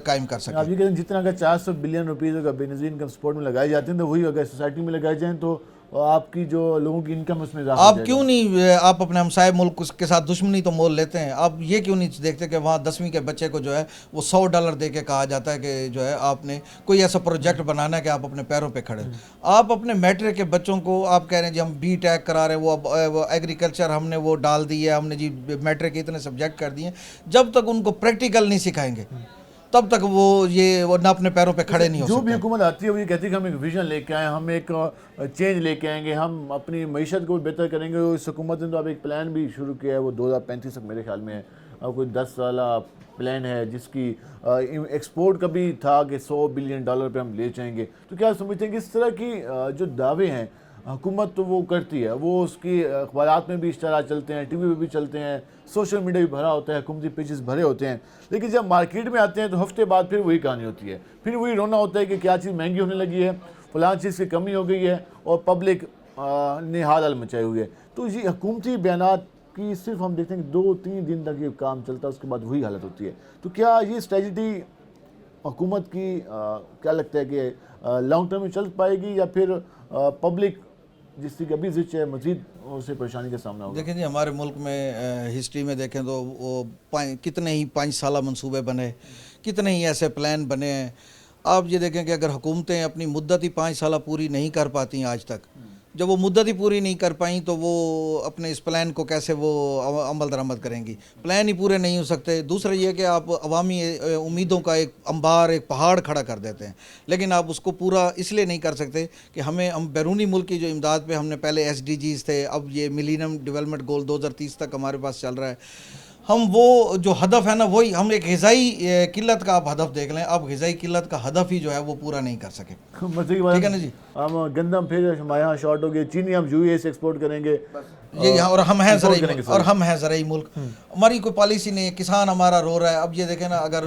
قائم کر سکیں. آپ یہ کہتے ہیں جتنا اگر 400 بلین روپیز اگر بے نظیر انکم سپورٹ میں لگائے جاتے ہیں تو وہی اگر سوسائٹی میں لگائے جائیں تو آپ کی جو لوگوں کی انکم اس میں اضافہ ہو آپ جائے گا. کیوں نہیں آپ اپنے ہمسائے ملک کے ساتھ دشمنی تو مول لیتے ہیں, آپ یہ کیوں نہیں دیکھتے کہ وہاں 10ویں کے بچے کو جو ہے وہ $100 دے کے کہا جاتا ہے کہ جو ہے آپ نے کوئی ایسا پروجیکٹ بنانا ہے کہ آپ اپنے پیروں پہ کھڑے. آپ اپنے میٹرک کے بچوں کو آپ کہہ رہے ہیں جی ہم بی ٹیک کرا رہے ہیں, وہ ایگریکلچر ہم نے وہ ڈال دی ہے, ہم نے جی میٹرک کے اتنے سبجیکٹ کر دیے, جب تک ان کو پریکٹیکل نہیں سکھائیں گے تب تک وہ نہ اپنے پیروں پہ کھڑے نہیں ہو سکتے. جو بھی حکومت آتی ہے وہ یہ کہتی ہے کہ ہم ایک ویژن لے کے آئیں, ہم ایک چینج لے کے آئیں گے, ہم اپنی معیشت کو بہتر کریں گے. اس حکومت نے تو اب ایک پلان بھی شروع کیا ہے, وہ 2035 تک میرے خیال میں ہے, اب کوئی 10 سالہ پلان ہے جس کی ایکسپورٹ کا بھی تھا کہ $100 بلین پہ ہم لے جائیں گے. تو کیا سمجھتے ہیں کہ اس طرح کی جو دعوے ہیں حکومت تو وہ کرتی ہے, وہ اس کی اخبارات میں بھی اشتہار چلتے ہیں, ٹی وی پہ بھی چلتے ہیں, سوشل میڈیا بھی بھرا ہوتا ہے, حکومتی پیجز بھرے ہوتے ہیں, لیکن جب مارکیٹ میں آتے ہیں تو ہفتے بعد پھر وہی کہانی ہوتی ہے, پھر وہی رونا ہوتا ہے کہ کیا چیز مہنگی ہونے لگی ہے, فلاں چیز کی کمی ہو گئی ہے اور پبلک نے حال مچائی ہوئی ہے. تو یہ حکومتی بیانات کی صرف ہم دیکھتے ہیں کہ 2-3 دن تک یہ کام چلتا ہے, اس کے بعد وہی حالت ہوتی ہے. تو کیا یہ اسٹریٹجی حکومت کی کیا لگتا ہے کہ لانگ ٹرم میں چل پائے گی یا پھر پبلک جس کی ابھی زچ ہے مزید اسے پریشانی کا سامنا ہوگا؟ دیکھیں جی ہمارے ملک میں ہسٹری میں دیکھیں تو وہ کتنے ہی 5 سالہ منصوبے بنے, کتنے ہی ایسے پلان بنے ہیں. آپ یہ دیکھیں کہ اگر حکومتیں اپنی مدت ہی 5 سالہ پوری نہیں کر پاتی ہیں آج تک, جب وہ مدت ہی پوری نہیں کر پائیں تو وہ اپنے اس پلان کو کیسے وہ عمل درآمد کریں گی؟ پلان ہی پورے نہیں ہو سکتے. دوسرا یہ کہ آپ عوامی امیدوں کا ایک انبار, ایک پہاڑ کھڑا کر دیتے ہیں, لیکن آپ اس کو پورا اس لیے نہیں کر سکتے کہ ہم بیرونی ملک کی جو امداد پہ ہم نے پہلے SDGs تھے, اب یہ ملینیم ڈیولپمنٹ گول 2030 تک ہمارے پاس چل رہا ہے, ہم وہ جو ہدف ہے نا وہی ہم ایک غذائی قلت کا آپ ہدف دیکھ لیں, آپ غذائی قلت کا ہدف ہی جو ہے وہ پورا نہیں کر سکے. ٹھیک ہے نا جی, ہم گندم پھر ہمارے یہاں شارٹ ہو گئے, چینی ہم USA سے ایکسپورٹ کریں گے, یہ اور ہم ہیں زرعی ملک, ہماری کوئی پالیسی نہیں ہے. کسان ہمارا رو رہا ہے. اب یہ دیکھیں نا, اگر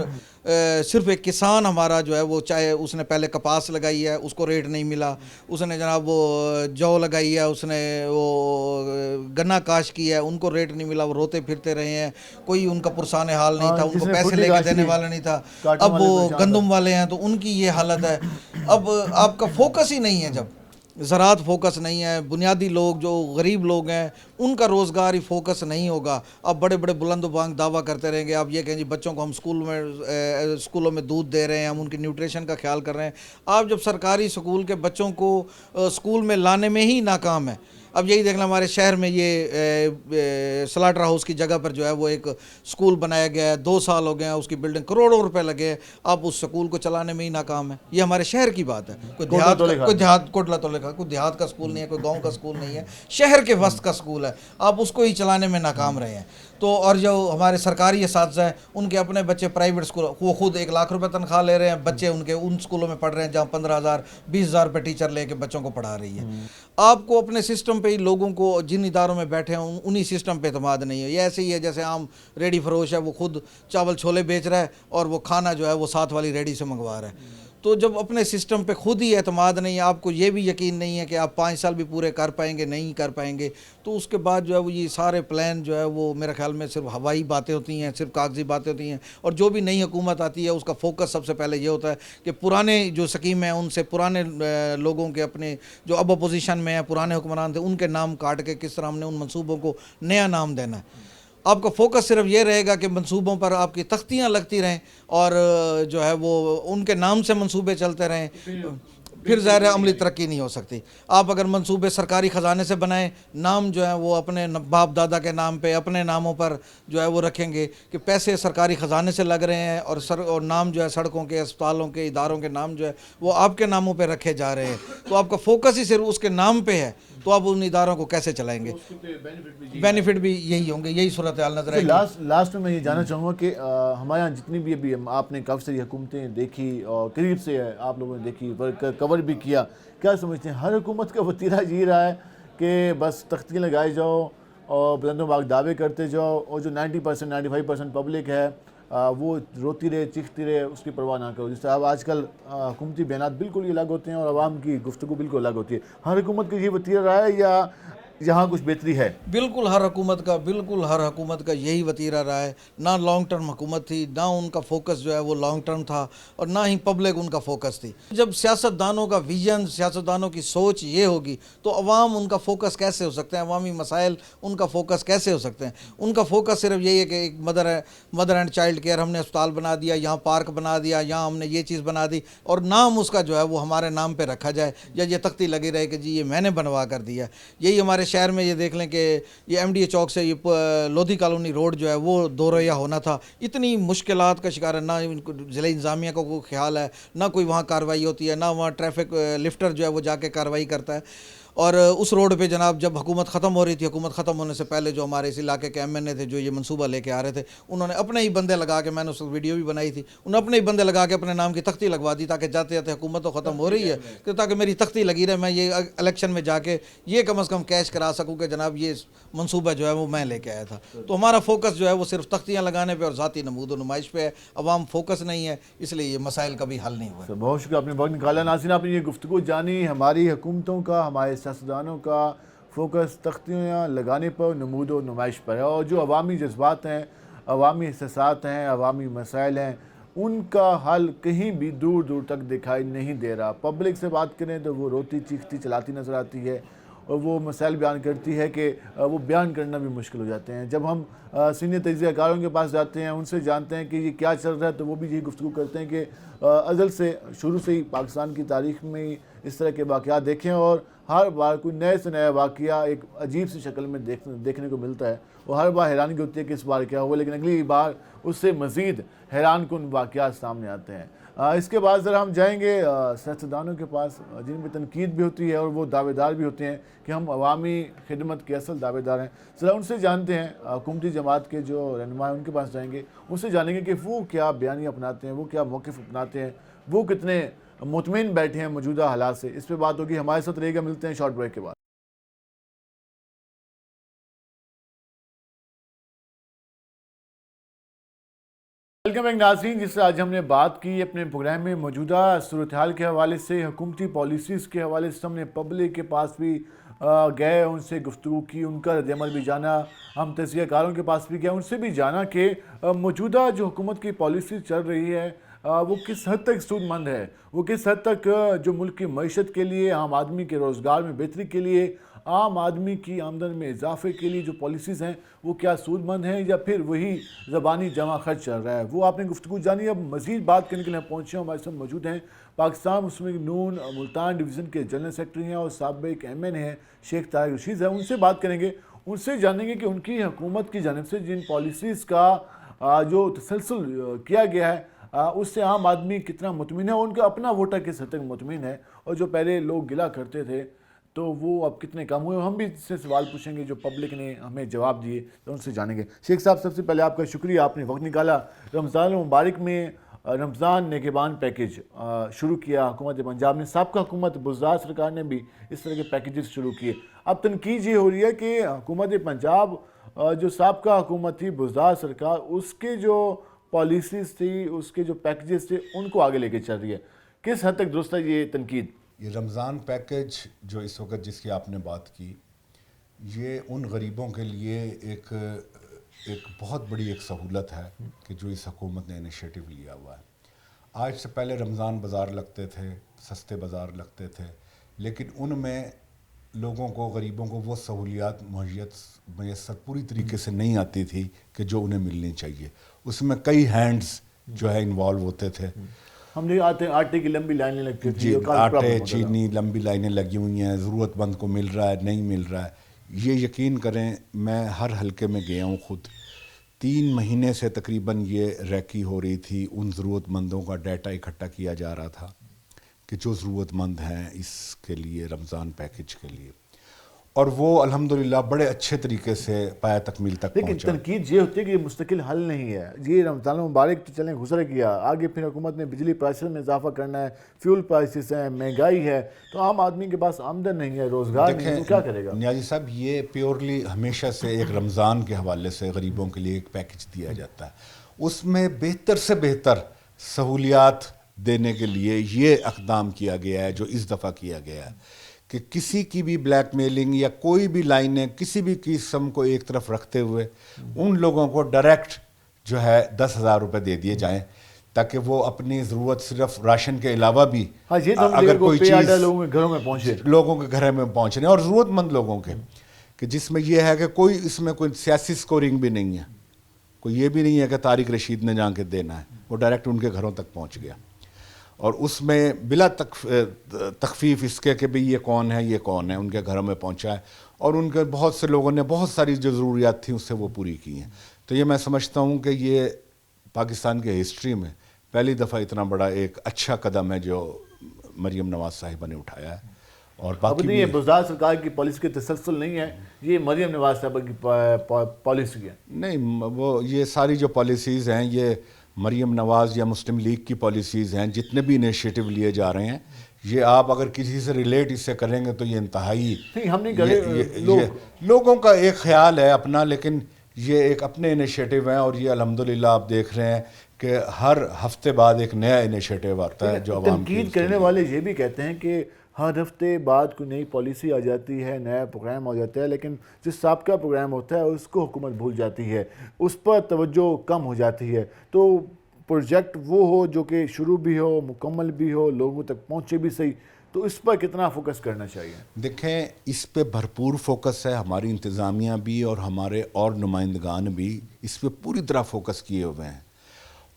صرف ایک کسان ہمارا جو ہے وہ چاہے اس نے پہلے کپاس لگائی ہے اس کو ریٹ نہیں ملا, اس نے جناب وہ جو لگائی ہے, اس نے وہ گنا کاشت کی ہے ان کو ریٹ نہیں ملا, وہ روتے پھرتے رہے ہیں, کوئی ان کا پرسان حال نہیں تھا, ان کو پیسے لے کے دینے والا نہیں تھا. اب وہ گندم والے ہیں تو ان کی یہ حالت ہے. اب آپ کا فوکس ہی نہیں ہے, جب زراعت فوکس نہیں ہے, بنیادی لوگ جو غریب لوگ ہیں ان کا روزگار ہی فوکس نہیں ہوگا. آپ بڑے بڑے بلند و بانگ دعویٰ کرتے رہیں گے, آپ یہ کہیں جی بچوں کو ہم اسکولوں میں دودھ دے رہے ہیں, ہم ان کی نیوٹریشن کا خیال کر رہے ہیں. آپ جب سرکاری اسکول کے بچوں کو اسکول میں لانے میں ہی ناکام ہے. اب یہی دیکھ لیں ہمارے شہر میں یہ سلاٹر ہاؤس کی جگہ پر جو ہے وہ ایک اسکول بنایا گیا ہے, 2 سال ہو گئے ہیں, اس کی بلڈنگ کروڑوں روپے لگے ہیں, آپ اس اسکول کو چلانے میں ہی ناکام ہے. یہ ہمارے شہر کی بات ہے, کوئی دیہات کوٹلا تولے کا کوئی دیہات کا اسکول نہیں ہے, کوئی گاؤں کا اسکول نہیں ہے, شہر کے وسط کا اسکول ہے, آپ اس کو ہی چلانے میں ناکام رہے ہیں. تو اور جو ہمارے سرکاری اساتذہ ہیں ان کے اپنے بچے پرائیویٹ اسکول, وہ خود 1 لاکھ روپے تنخواہ لے رہے ہیں, بچے ان کے ان اسکولوں میں پڑھ رہے ہیں جہاں 15,000 20,000 روپے ٹیچر لے کے بچوں کو پڑھا رہی ہے. آپ کو اپنے سسٹم پہ ہی لوگوں کو جن اداروں میں بیٹھے ہیں انہی سسٹم پہ اعتماد نہیں ہے. یہ ایسے ہی ہے جیسے عام ریڈی فروش ہے, وہ خود چاول چھولے بیچ رہا ہے اور وہ کھانا جو ہے وہ ساتھ والی ریڈی سے منگوا رہا ہے. تو جب اپنے سسٹم پہ خود ہی اعتماد نہیں ہے, آپ کو یہ بھی یقین نہیں ہے کہ آپ 5 سال بھی پورے کر پائیں گے, نہیں کر پائیں گے, تو اس کے بعد جو ہے وہ یہ سارے پلان جو ہے وہ میرے خیال میں صرف ہوائی باتیں ہوتی ہیں, صرف کاغذی باتیں ہوتی ہیں. اور جو بھی نئی حکومت آتی ہے اس کا فوکس سب سے پہلے یہ ہوتا ہے کہ پرانے جو سکیم ہیں ان سے پرانے لوگوں کے اپنے جو اب اپوزیشن میں ہیں پرانے حکمران تھے ان کے نام کاٹ کے کس طرح ہم نے ان منصوبوں کو نیا نام دینا ہے. آپ کا فوکس صرف یہ رہے گا کہ منصوبوں پر آپ کی تختیاں لگتی رہیں اور جو ہے وہ ان کے نام سے منصوبے چلتے رہیں, پھر ظاہر عملی ترقی نہیں ہو سکتی. آپ اگر منصوبے سرکاری خزانے سے بنائیں, نام جو ہے وہ اپنے باپ دادا کے نام پہ اپنے ناموں پر جو ہے وہ رکھیں گے کہ پیسے سرکاری خزانے سے لگ رہے ہیں, اور نام جو ہے سڑکوں کے, اسپتالوں کے, اداروں کے نام جو ہے وہ آپ کے ناموں پہ رکھے جا رہے ہیں, تو آپ کا فوکس ہی صرف اس کے نام پہ ہے, تو آپ ان اداروں کو کیسے چلائیں گے؟ بینیفٹ بھی یہی ہوں گے, یہی صورتحال نظر آئے گی. لاسٹ میں یہ جاننا چاہوں گا کہ ہمارے یہاں جتنی بھی ابھی آپ نے کافی ساری حکومتیں دیکھی اور قریب سے آپ لوگوں نے دیکھی, کور بھی کیا, کیا سمجھتے ہیں ہر حکومت کا وتیرہ یہ رہا ہے کہ بس تختیاں لگائے جاؤ اور بلند و باغ دعوے کرتے جاؤ, اور جو 90% 95% پبلک ہے وہ روتی رہے, چیختی رہے, اس کی پرواہ نہ کرو. جس طرح اب آج کل حکومتی بیانات بالکل ہی الگ ہوتے ہیں اور عوام کی گفتگو بالکل الگ ہوتی ہے. ہر حکومت کا یہ وتیرہ رہا ہے یا यहाँ कुछ बेहतरी है? बिल्कुल हर हुकूमत का यही वतीरा रहा है। ना लॉन्ग टर्म हुकूमत थी, ना उनका फोकस जो है वो लॉन्ग टर्म था, और ना ही पब्लिक उनका फोकस थी। जब सियासतदानों का विजन, सियासतदानों की सोच ये होगी तो अवाम उनका फोकस कैसे हो सकते हैं, अवामी मसाइल उनका फोकस कैसे हो सकते हैं? उनका फोकस सिर्फ यही है कि एक मदर एंड चाइल्ड केयर, हमने अस्पताल बना दिया, यहाँ पार्क बना दिया, यहाँ हमने ये चीज़ बना दी, और नाम उसका जो है वो हमारे नाम पे रखा जाए, या ये तख्ती लगी रहे कि जी ये मैंने बनवा कर दिया। यही हमारे शहर में ये देख लें कि ये MDA चौक से ये लोधी कॉलोनी रोड जो है वो दो रैया होना था। इतनी मुश्किलात का शिकार है, ना इनको ज़िला इंतज़ामिया को कोई ख्याल है, ना कोई वहाँ कार्रवाई होती है, ना वहाँ ट्रैफिक लिफ्टर जो है वो जाके कार्रवाई करता है। और उस रोड पे जनाब जब हुकूमत ख़त्म हो रही थी, हुकूमत ख़त्म होने से पहले जो हमारे इस इलाके के MNA थे जो ये मंसूबा लेके आ रहे थे, उन्होंने अपने ही बंदे लगा के, मैंने उस वीडियो भी बनाई थी, उन्होंने अपने ही बंदे लगा के अपने नाम की तख्ती लगवा दी, ताकि जाते जाते हुकूमत तो ख़त्म हो रही है कि ताकि मेरी तख्ती लगी रहे, मैं ये इलेक्शन में जाके ये कम अज़ कम कैश करा सकूँ कि जनाब ये मनसूबा जो है वो मैं लेके आया था। तो हमारा फोकस जो है वो सिर्फ तख्तियाँ लगाने पर और ज़ाती नमूद व नुमाइश पे है, अवाम फोकस नहीं है, इसलिए ये मसाइल कभी हल नहीं हुए। बहुत शुक्रिया, आपने वक्त निकाला। नाज़रीन, आपने ये गुफ्तगू जानी, हमारी हुकूमतों का, हमारे सियासतदानों का फोकस तख्तियाँ लगाने पर, नमूद व नुमाइश पर है, और जो अवामी जज्बात हैं, अवामी एहसासात हैं, अवामी मसाइल हैं, उनका हल कहीं भी दूर दूर तक दिखाई नहीं दे रहा। पब्लिक से बात करें तो वो रोती चीखती चलाती नज़र आती है, और वो मसाइल बयान करती है कि वो बयान करना भी मुश्किल हो जाते हैं। जब हम सीनियर तजज़ियाकारों के पास जाते हैं, उनसे जानते हैं कि ये क्या चल रहा है, तो वो भी यही गुफ्तगू करते हैं कि अज़ल से शुरू से ही पाकिस्तान की तारीख़ में इस तरह के वाक़यात देखें, और हर बार कोई नए से नया वाक़या एक अजीब सी शक्ल में देखने को मिलता है, और हर बार हैरानगी होती है कि इस बार क्या हुआ, लेकिन अगली बार उससे मज़ीद हैरान कुन वाक़यात सामने आते हैं। इसके बाद ज़रा हम जाएंगे सियासतदानों के पास, जिनमें तनकीद भी होती है और वो दावेदार भी होते हैं कि हम अवामी खिदमत के असल दावेदार हैं। ज़रा उनसे जानते हैं, हुकूमती जमात के जो रहनुमा हैं उनके पास जाएंगे, उनसे जानेंगे कि वो क्या बयानी अपनाते हैं, वो क्या मौक़िफ़ अपनाते हैं, वो कितने मुतमिन बैठे हैं मौजूदा हालात से। इस पर बात होगी, हमारे साथ रहेगा। मिलते हैं शॉर्ट ब्रेक के बाद। वेलकम बैक नाज़रीन, जिससे आज हमने बात की अपने प्रोग्राम में मौजूदा सूरत हाल के हवाले से, हुकूमती पॉलिसीज़ के हवाले से। हमने पब्लिक के पास भी गए, उनसे गुफ्तगू की, उनका रद्द-ए-अमल भी जाना, हम तजज़ियाकारों के पास भी गए, उनसे भी जाना कि मौजूदा जो हुकूमत की पॉलिसी चल रही है वो किस हद तक सूदमंद है, वो किस हद तक जो मुल्क की मईशत के लिए, आम आदमी के रोज़गार में बेहतरी के लिए, आम आदमी की आमदन में इजाफे के लिए जो पॉलिसीज़ हैं वो क्या सूदमंद हैं, या फिर वही ज़बानी जमा खर्च चल रहा है। वो आपने गुफ्तगू जानी। अब मज़ीद बात करने के लिए पहुँचे, हमारे साथ मौजूद हैं पाकिस्तान मुस्लिम लीग नून मुल्तान डिवीज़न के जनरल सेक्रेटरी हैं और साबिक MNA हैं शेख तारिक रशीद है। उनसे बात करेंगे, उनसे जानेंगे कि उनकी हुकूमत की जानिब से जिन पॉलिसीज़ का जो तसलसल किया गया है उससे आम आदमी कितना मुतमिन है, उनका अपना वोटर किस हद तक मुतमिन है, और जो पहले लोग गिला करते थे तो वो अब कितने कम हुए। हम भी इससे सवाल पूछेंगे जो पब्लिक ने हमें जवाब दिए, तो उनसे जानेंगे। शेख साहब, सबसे पहले आपका शुक्रिया, आपने वक्त निकाला। रमज़ान मुबारक में रमज़ान नेगेबान पैकेज शुरू किया हुकूमत पंजाब ने, साबका हुकूमत बुज़दार सरकार ने भी इस तरह के पैकेजेस शुरू किए। अब तनकीद ये हो रही है कि हुकूमत पंजाब जो साबका हुकूमत थी बुज़दार सरकार, उसके जो पॉलिसीज़ थी, उसके जो पैकेजेस थे, उनको आगे लेके चल रही है। किस हद तक दुरुस्त है ये तनकीद? ये रमज़ान पैकेज जो इस वक्त जिसकी आपने बात की, ये उन गरीबों के लिए एक बहुत बड़ी एक सहूलत है कि जो इस हुकूमत ने इनिशिएटिव लिया हुआ है। आज से पहले रमज़ान बाज़ार लगते थे, सस्ते बाज़ार लगते थे, लेकिन उनमें लोगों को, गरीबों को वो सहूलियात मैसर पूरी तरीके से नहीं आती थी कि जो उन्हें मिलनी चाहिए। उसमें कई हैंड्स जो है इन्वॉल्व होते थे। हमने आटे की लंबी लाइनें लगती थी, आटे चीनी लंबी लाइनें लगी हुई हैं, ज़रूरतमंद को मिल रहा है, नहीं मिल रहा है। ये यकीन करें, मैं हर हलके में गया हूँ खुद। 3 महीने से तकरीबन ये रैकी हो रही थी, उन ज़रूरतमंदों का डाटा इकट्ठा किया जा रहा था कि जो ज़रूरतमंद हैं इसके लिए, रमज़ान पैकेज के लिए, और वो अल्हम्दुलिल्लाह बड़े अच्छे तरीके से पाया तकमील तक पहुंचा। लेकिन तनकीद ये होती है कि ये मुस्तकिल हल नहीं है। ये रमज़ान मुबारक तो चलें गुज़र गया, आगे फिर हुकूमत ने बिजली प्राइसेस में इजाफा करना है, फ्यूल प्राइसेस हैं, महंगाई है, तो आम आदमी के पास आमदन नहीं है, रोज़गार नहीं है, तो क्या करेगा? नियाज़ी साहब, ये प्योरली हमेशा से एक रमज़ान के हवाले से गरीबों के लिए एक पैकेज दिया जाता है, उसमें बेहतर से बेहतर सहूलियात देने के लिए ये इक़दाम किया गया है जो इस दफ़ा किया गया है کہ کسی کی بھی بلیک میلنگ یا کوئی بھی لائنیں کسی بھی قسم کو ایک طرف رکھتے ہوئے ان لوگوں کو ڈائریکٹ جو ہے 10,000 روپے دے دیے جائیں تاکہ وہ اپنی ضرورت صرف راشن کے علاوہ بھی اگر کوئی چیز لوگوں کے گھر میں پہنچنے اور ضرورت مند لوگوں کے کہ جس میں یہ ہے کہ کوئی اس میں کوئی سیاسی سکورنگ بھی نہیں ہے, کوئی یہ بھی نہیں ہے کہ طارق رشید نے جا کے دینا ہے, وہ ڈائریکٹ ان کے گھروں تک پہنچ گیا اور اس میں بلا تخفیف اس کے کہ بھئی یہ کون ہے ان کے گھروں میں پہنچا ہے اور ان کے بہت سے لوگوں نے بہت ساری جو ضروریات تھیں اس سے وہ پوری کی ہیں. تو یہ میں سمجھتا ہوں کہ یہ پاکستان کے ہسٹری میں پہلی دفعہ اتنا بڑا ایک اچھا قدم ہے جو مریم نواز صاحبہ نے اٹھایا ہے. اور باقی یہ بزدار سرکار کی پالیسی کے تسلسل نہیں ہے, یہ مریم نواز صاحبہ کی پالیسی ہے. نہیں, وہ یہ ساری جو پالیسیز ہیں یہ مریم نواز یا مسلم لیگ کی پالیسیز ہیں. جتنے بھی انیشیٹو لیے جا رہے ہیں یہ آپ اگر کسی سے ریلیٹ اس سے کریں گے تو یہ انتہائی ہم نہیں کرے لوگوں کا ایک خیال ہے اپنا, لیکن یہ ایک اپنے انیشیٹو ہیں اور یہ الحمدللہ آپ دیکھ رہے ہیں کہ ہر ہفتے بعد ایک نیا انیشیٹو آتا ہے جو عوام تنقید کرنے والے یہ بھی کہتے ہیں کہ ہر ہفتے بعد کوئی نئی پالیسی آ جاتی ہے, نیا پروگرام آ جاتا ہے, لیکن جو سابقہ پروگرام ہوتا ہے اس کو حکومت بھول جاتی ہے, اس پر توجہ کم ہو جاتی ہے. تو پروجیکٹ وہ ہو جو کہ شروع بھی ہو, مکمل بھی ہو, لوگوں تک پہنچے بھی صحیح, تو اس پر کتنا فوکس کرنا چاہیے؟ دیکھیں اس پہ بھرپور فوکس ہے, ہماری انتظامیہ بھی اور ہمارے اور نمائندگان بھی اس پہ پوری طرح فوکس کیے ہوئے ہیں.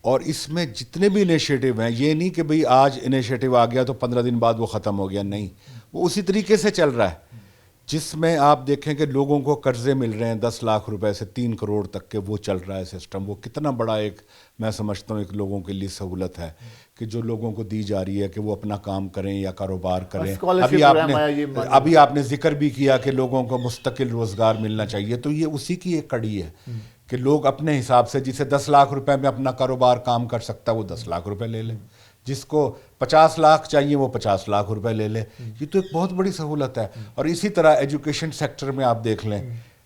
اور اس میں جتنے بھی انیشیٹو ہیں یہ نہیں کہ بھئی آج انیشیٹو آ گیا تو 15 دن بعد وہ ختم ہو گیا, نہیں, وہ اسی طریقے سے چل رہا ہے جس میں آپ دیکھیں کہ لوگوں کو قرضے مل رہے ہیں 10 لاکھ روپے سے 3 کروڑ تک کے, وہ چل رہا ہے سسٹم. وہ کتنا بڑا ایک میں سمجھتا ہوں ایک لوگوں کے لیے سہولت ہے کہ جو لوگوں کو دی جا رہی ہے کہ وہ اپنا کام کریں یا کاروبار کریں. ابھی آپ نے ذکر بھی کیا کہ لوگوں کو مستقل روزگار ملنا چاہیے, تو یہ اسی کی ایک کڑی ہے کہ لوگ اپنے حساب سے جسے 10 لاکھ روپے میں اپنا کاروبار کام کر سکتا ہے وہ 10 لاکھ روپے لے لے, جس کو 50 لاکھ چاہیے وہ 50 لاکھ روپے لے لے. یہ تو ایک بہت بڑی سہولت ہے. اور اسی طرح ایجوکیشن سیکٹر میں آپ دیکھ لیں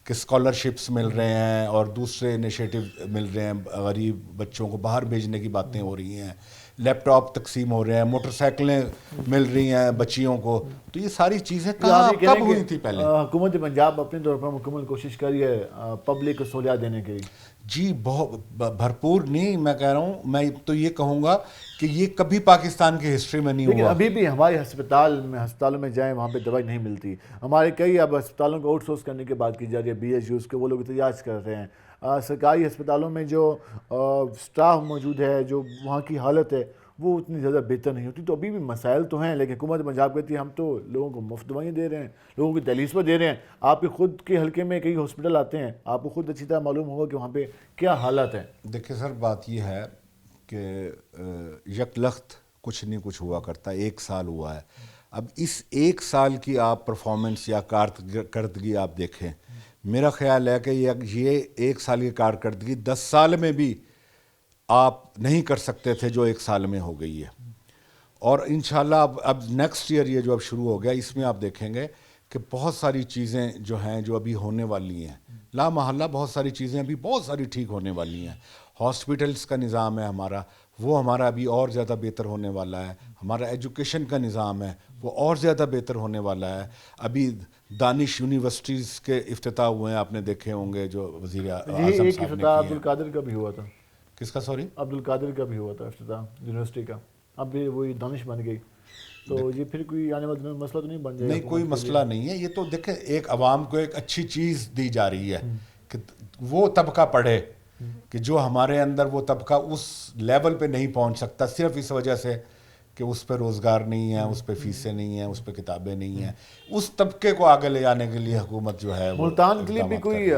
کہ اسکالرشپس مل رہے ہیں اور دوسرے انیشیٹو مل رہے ہیں, غریب بچوں کو باہر بھیجنے کی باتیں ہو رہی ہیں, لیپ ٹاپ تقسیم ہو رہے ہیں, موٹر سائیکلیں مل رہی ہیں بچیوں کو. تو یہ ساری چیزیں کب ہوئی تھی پہلے؟ حکومت پنجاب اپنے طور پر مکمل کوشش کری ہے پبلک کو سہولیات دینے کے لیے. جی بہت بھرپور. نہیں میں کہہ رہا ہوں, میں تو یہ کہوں گا کہ یہ کبھی پاکستان کی ہسٹری میں نہیں ہوا. ابھی بھی ہمارے ہسپتالوں میں جائیں وہاں پہ دوائی نہیں ملتی. ہمارے کئی اب ہسپتالوں کو آؤٹ سورس کرنے کی بات کی جا رہی ہے, BHUs کے وہ لوگ احتجاج کر رہے ہیں. سرکاری ہسپتالوں میں جو سٹاف موجود ہے, جو وہاں کی حالت ہے وہ اتنی زیادہ بہتر نہیں ہوتی. تو ابھی بھی مسائل تو ہیں, لیکن حکومت پنجاب کہتی ہے ہم تو لوگوں کو مفت دوائیں دے رہے ہیں, لوگوں کی دہلیز پر دے رہے ہیں. آپ کے خود کے حلقے میں کئی ہاسپٹل آتے ہیں, آپ کو خود اچھی طرح معلوم ہوگا کہ وہاں پہ کیا حالات ہیں. دیکھیں سر, بات یہ ہے کہ یک لخت کچھ نہیں کچھ ہوا کرتا. 1 سال ہوا ہے. اب اس 1 سال کی آپ پرفارمنس یا کارکردگی آپ دیکھیں, میرا خیال ہے کہ یہ 1 سال کی کارکردگی 10 سال میں بھی آپ نہیں کر سکتے تھے جو 1 سال میں ہو گئی ہے. اور انشاءاللہ اب نیکسٹ ایئر یہ جو اب شروع ہو گیا اس میں آپ دیکھیں گے کہ بہت ساری چیزیں جو ہیں جو ابھی ہونے والی ہیں, لا محالہ بہت ساری چیزیں ابھی بہت ساری ٹھیک ہونے والی ہیں. ہاسپٹلس کا نظام ہے ہمارا, وہ ہمارا ابھی اور زیادہ بہتر ہونے والا ہے. ہمارا ایجوکیشن کا نظام ہے وہ اور زیادہ بہتر ہونے والا ہے. ابھی دانش یونیورسٹیز کے افتتاح ہوئے ہیں, آپ نے دیکھے ہوں گے جو وزیر اعظم صاحب نے کیے ہیں. عبدالقادر کا بھی ہوا تھا. کس کا؟ سوری, عبدالقادر کا بھی ہوا تھا افتتاح یونیورسٹی کا. اب بھی وہی دانش بن گئی, تو یہ پھر کوئی آنے والے مسئلہ تو نہیں بن جائے گا؟ نہیں, کوئی مسئلہ نہیں ہے. یہ تو دیکھیں ایک عوام کو ایک اچھی چیز دی جا رہی ہے کہ وہ طبقہ پڑھے کہ جو ہمارے اندر وہ طبقہ اس لیول پہ نہیں پہنچ سکتا صرف اس وجہ سے کہ اس پہ روزگار نہیں ہے, اس پہ فیسیں نہیں ہیں, اس پہ کتابیں نہیں ہیں. اس طبقے کو آگے لے جانے کے لیے حکومت جو ہے ملتان کے لیے بھی کوئی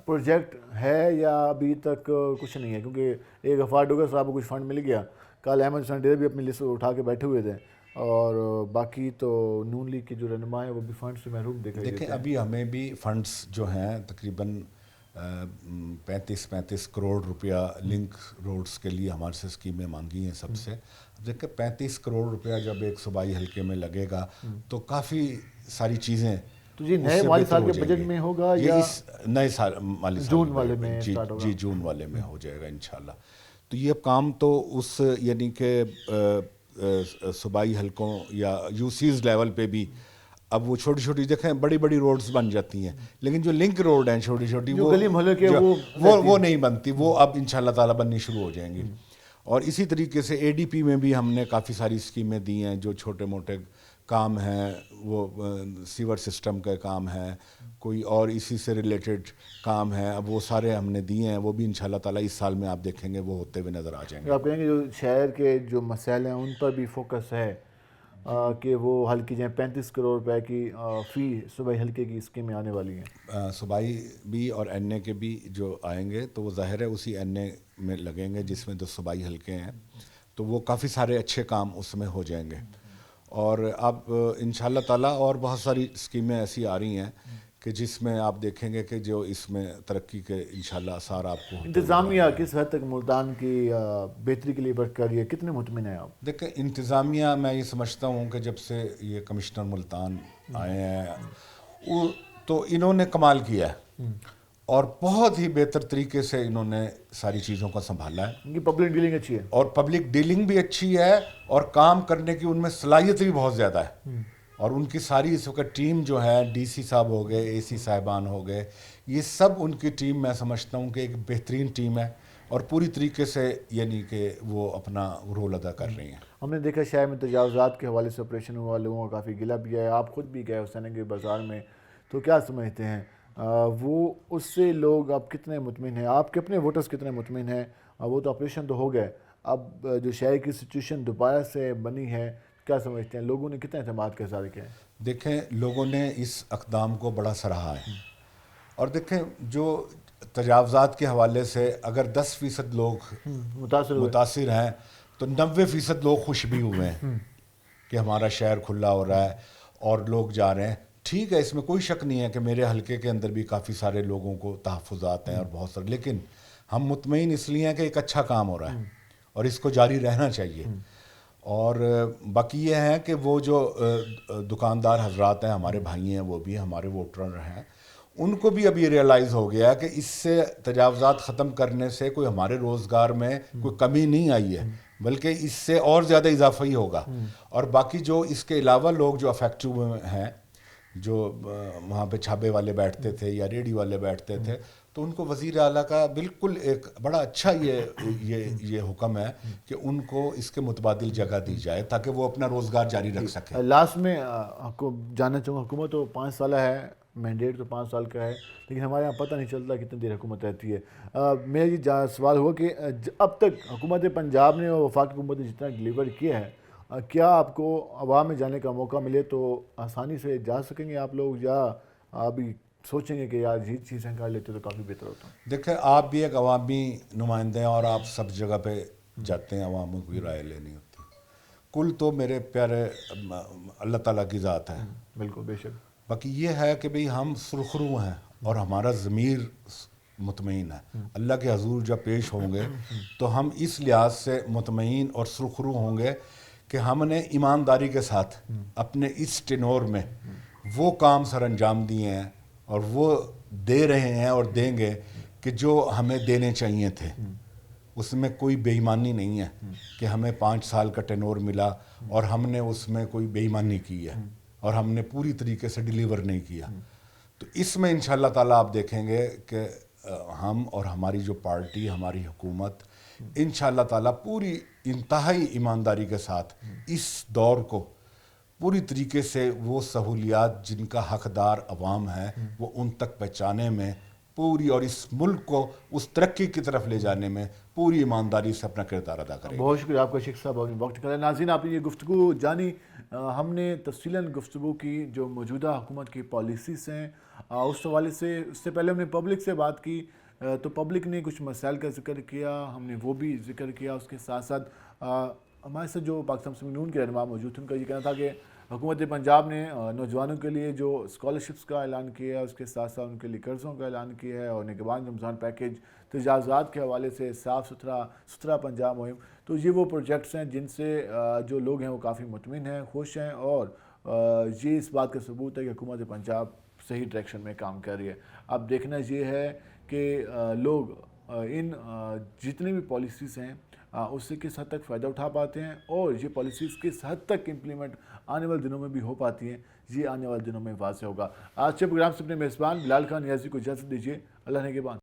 پروجیکٹ ہے یا ابھی تک کچھ نہیں ہے؟ کیونکہ ایک غفار ڈوگر صاحب کو کچھ فنڈ مل گیا, کل احمد حسین ڈیر بھی اپنی لسٹ اٹھا کے بیٹھے ہوئے تھے, اور باقی تو نون لیگ کے جو رہنما ہیں وہ بھی فنڈ سے محروم دیکھا گیا. دیکھیں ابھی ہمیں بھی فنڈز جو ہیں تقریباً 35 کروڑ روپیہ لنک روڈز کے لیے ہمارے سے اسکیمیں مانگی ہیں سب سے. دیکھیں 35 کروڑ روپیہ جب ایک صوبائی حلقے میں لگے گا تو کافی ساری چیزیں تو یہ نئے مالی سال کے بجٹ میں ہوگا یا نئے سال مالی سال جون والے میں؟ جی جون والے میں ہو جائے گا انشاءاللہ. تو یہ کام تو اس یعنی کہ صوبائی حلقوں یا UCs لیول پہ بھی अब वो छोटी छोटी देखें बड़ी बड़ी रोड्स बन जाती हैं, लेकिन जो लिंक रोड हैं छोटी छोटी जो वो गली मोहल्ले के वो नहीं बनती, वो अब इंशाल्लाह ताला बननी शुरू हो जाएंगी। और इसी तरीके से ADP में भी हमने काफ़ी सारी स्कीमें दी हैं, जो छोटे मोटे काम हैं, वो सीवर सिस्टम का काम है, कोई और इसी से रिलेटेड काम है, अब वो सारे हमने दिए हैं, वो भी इंशाल्लाह ताला इस साल में आप देखेंगे वो होते हुए नज़र आ जाएंगे। आप कहेंगे जो शहर के जो मसाइल हैं उन पर भी फोकस है कि वो हल की जाए। 35 करोड़ रुपए की फ़ी सूबाई हल्के की स्कीमें आने वाली हैं। सूबाई भी और NA के भी जो आएंगे तो वो ज़ाहिर है उसी NA में लगेंगे जिसमें 2 सूबाई हल्के हैं, तो वो काफ़ी सारे अच्छे काम उसमें हो जाएंगे। और अब इंशाल्लाह ताला और बहुत सारी स्कीमें ऐसी आ रही हैं कि जिसमें आप देखेंगे कि जो इसमें तरक्की के इंशाल्लाह आसार आपको। इंतज़ामिया किस हद तक मुल्तान की बेहतरी के लिए वर्क कर रही है, कितने मुतमिन हैं आप? देखें, इंतज़ामिया मैं ये समझता हूँ कि जब से ये कमिश्नर मुल्तान आए हैं तो इन्होंने कमाल किया है और बहुत ही बेहतर तरीके से इन्होंने सारी चीज़ों को संभाला है। इनकी पब्लिक डीलिंग अच्छी है और पब्लिक डीलिंग भी अच्छी है और काम करने की उनमें सलाहियत भी बहुत ज़्यादा है। और उनकी सारी इस वक्त टीम जो है, DC साहब हो गए, AC साहिबान हो गए, ये सब उनकी टीम मैं समझता हूँ कि एक बेहतरीन टीम है और पूरी तरीके से यानी कि वो अपना रोल अदा कर रही हैं। हमने देखा शहर में तजावज़ात के हवाले से ऑपरेशन हुआ, लोगों का काफ़ी गिला भी है, आप ख़ुद भी गए हुसैन के बाज़ार में, तो क्या समझते हैं वो उससे लोग अब कितने मुतमिन हैं, आपके अपने वोटर्स कितने मुतमिन हैं? वो तो ऑपरेशन तो हो गए, अब जो शहर की सिचुएशन दोबारा से बनी है, क्या समझते हैं लोगों ने कितना एतमाद के साथ किया है? देखें, लोगों ने इस अक़दाम को बड़ा सराहा है और देखें जो तजावज़ात के हवाले से अगर 10% लोग मुतासिर हैं तो 90% लोग खुश भी हुए हैं कि हमारा शहर खुला हो रहा है और लोग जा रहे हैं। ठीक है, इसमें कोई शक नहीं है कि मेरे हलके के अंदर भी काफ़ी सारे लोगों को तहफ़्फ़ुज़ात हैं और बहुत सारे, लेकिन हम मुतमईन इसलिए हैं कि एक अच्छा काम हो रहा है और इसको जारी रहना चाहिए। और बाकी ये है कि वो जो दुकानदार हजरात हैं, हमारे भाई हैं, वो भी हमारे वोटर हैं, उनको भी अब ये रियलाइज़ हो गया कि इससे तजावज़ात ख़त्म करने से कोई हमारे रोज़गार में कोई कमी नहीं आई है, बल्कि इससे और ज़्यादा इजाफा ही होगा। और बाकी जो इसके अलावा लोग जो अफेक्टिव हैं, जो वहाँ पे छाबे वाले बैठते थे या रेडी वाले बैठते थे, तो उनको वज़ीर आला का बिल्कुल एक बड़ा अच्छा ये हुक्म है कि उनको इसके मुतबादिल जगह दी जाए ताकि वो अपना रोज़गार जारी रख सके। लास्ट में आपको जानना चाहूँगा, हुकूमत तो 5 साल है, मैंडेट तो 5 साल का है, लेकिन हमारे यहाँ पता नहीं चलता कितनी देर हुकूमत रहती है। मेरा ये सवाल हुआ कि अब तक हुकूमत पंजाब ने और वफाकी हुकूमत ने जितना डिलीवर किया है, क्या आपको अवाम में जाने का मौका मिले तो आसानी से जा सकेंगे आप लोग, या अभी सोचेंगे कि यार ये चीज़ें कर लेते तो काफ़ी बेहतर होता? देखें, आप भी एक अवामी नुमाइंदे हैं और आप सब जगह पे जाते हैं, अवामों की राय लेनी होती है। कुल तो मेरे प्यारे अल्लाह ताला की ज़ात है, बिल्कुल बेशक। बाकी ये है कि भाई हम सुरखरू हैं और हमारा ज़मीर मुतमईन है। अल्लाह के हजूर जब पेश होंगे तो हम इस लिहाज से मुतमईन और सुरखरू होंगे कि हमने ईमानदारी के साथ अपने इस टेनोर में वो काम सर अंजाम दिए हैं और वो दे रहे हैं और देंगे कि जो हमें देने चाहिए थे। उसमें कोई बेईमानी नहीं है कि हमें 5 साल का टेनोर मिला और हमने उसमें कोई बेईमानी की है और हमने पूरी तरीके से डिलीवर नहीं किया। तो इसमें इंशाल्लाह ताला आप देखेंगे कि हम और हमारी जो पार्टी, हमारी हुकूमत इंशाल्लाह ताला पूरी इंतहाई ईमानदारी के साथ इस दौर को पूरी तरीके से वो सहूलियात जिनका हकदार अवाम है वो उन तक पहुँचाने में पूरी, और इस मुल्क को उस तरक्की की तरफ ले जाने में पूरी ईमानदारी से अपना किरदार अदा करें। बहुत शुक्रिया आपका शेख साहब, अपनी वक्त करें। नाज़रीन, आपने ये गुफ्तगू जानी, हमने तफसीलन गुफ्तगू की जो मौजूदा हुकूमत की पॉलिसीज़ हैं उस हवाले से। उससे पहले हमने पब्लिक से बात की तो पब्लिक ने कुछ मसाइल का जिक्र किया, हमने वो भी जिक्र किया। उसके साथ साथ हमारे साथ जो पाकिस्तान मुस्लिम यूनियन के रहनुमा मौजूद थे, उनका ये कहना था कि हुकूमत पंजाब ने नौजवानों के लिए जो स्कॉलरशिप्स का ऐलान किया है, उसके साथ साथ उनके लिए कर्ज़ों का ऐलान किया है और निगहबान रमज़ान पैकेज, तजावज़ात के हवाले से साफ़ सुथरा पंजाब मुहिम, तो ये वो प्रोजेक्ट्स हैं जिनसे जो लोग हैं वो काफ़ी मुतमिन हैं, खुश हैं और ये इस बात का सबूत है कि हुकूमत पंजाब सही डायरेक्शन में काम कर रही है। अब देखना ये है कि लोग इन जितनी भी पॉलिसीज़ हैं اس سے کس حد تک فائدہ اٹھا پاتے ہیں اور یہ پالیسیز کس حد تک امپلیمنٹ آنے والے دنوں میں بھی ہو پاتی ہیں، یہ آنے والے دنوں میں واضح ہوگا۔ آج کے پروگرام سے اپنے میزبان بلال خان نیازی کو اجازت دیجیے۔ اللہ نگہبان۔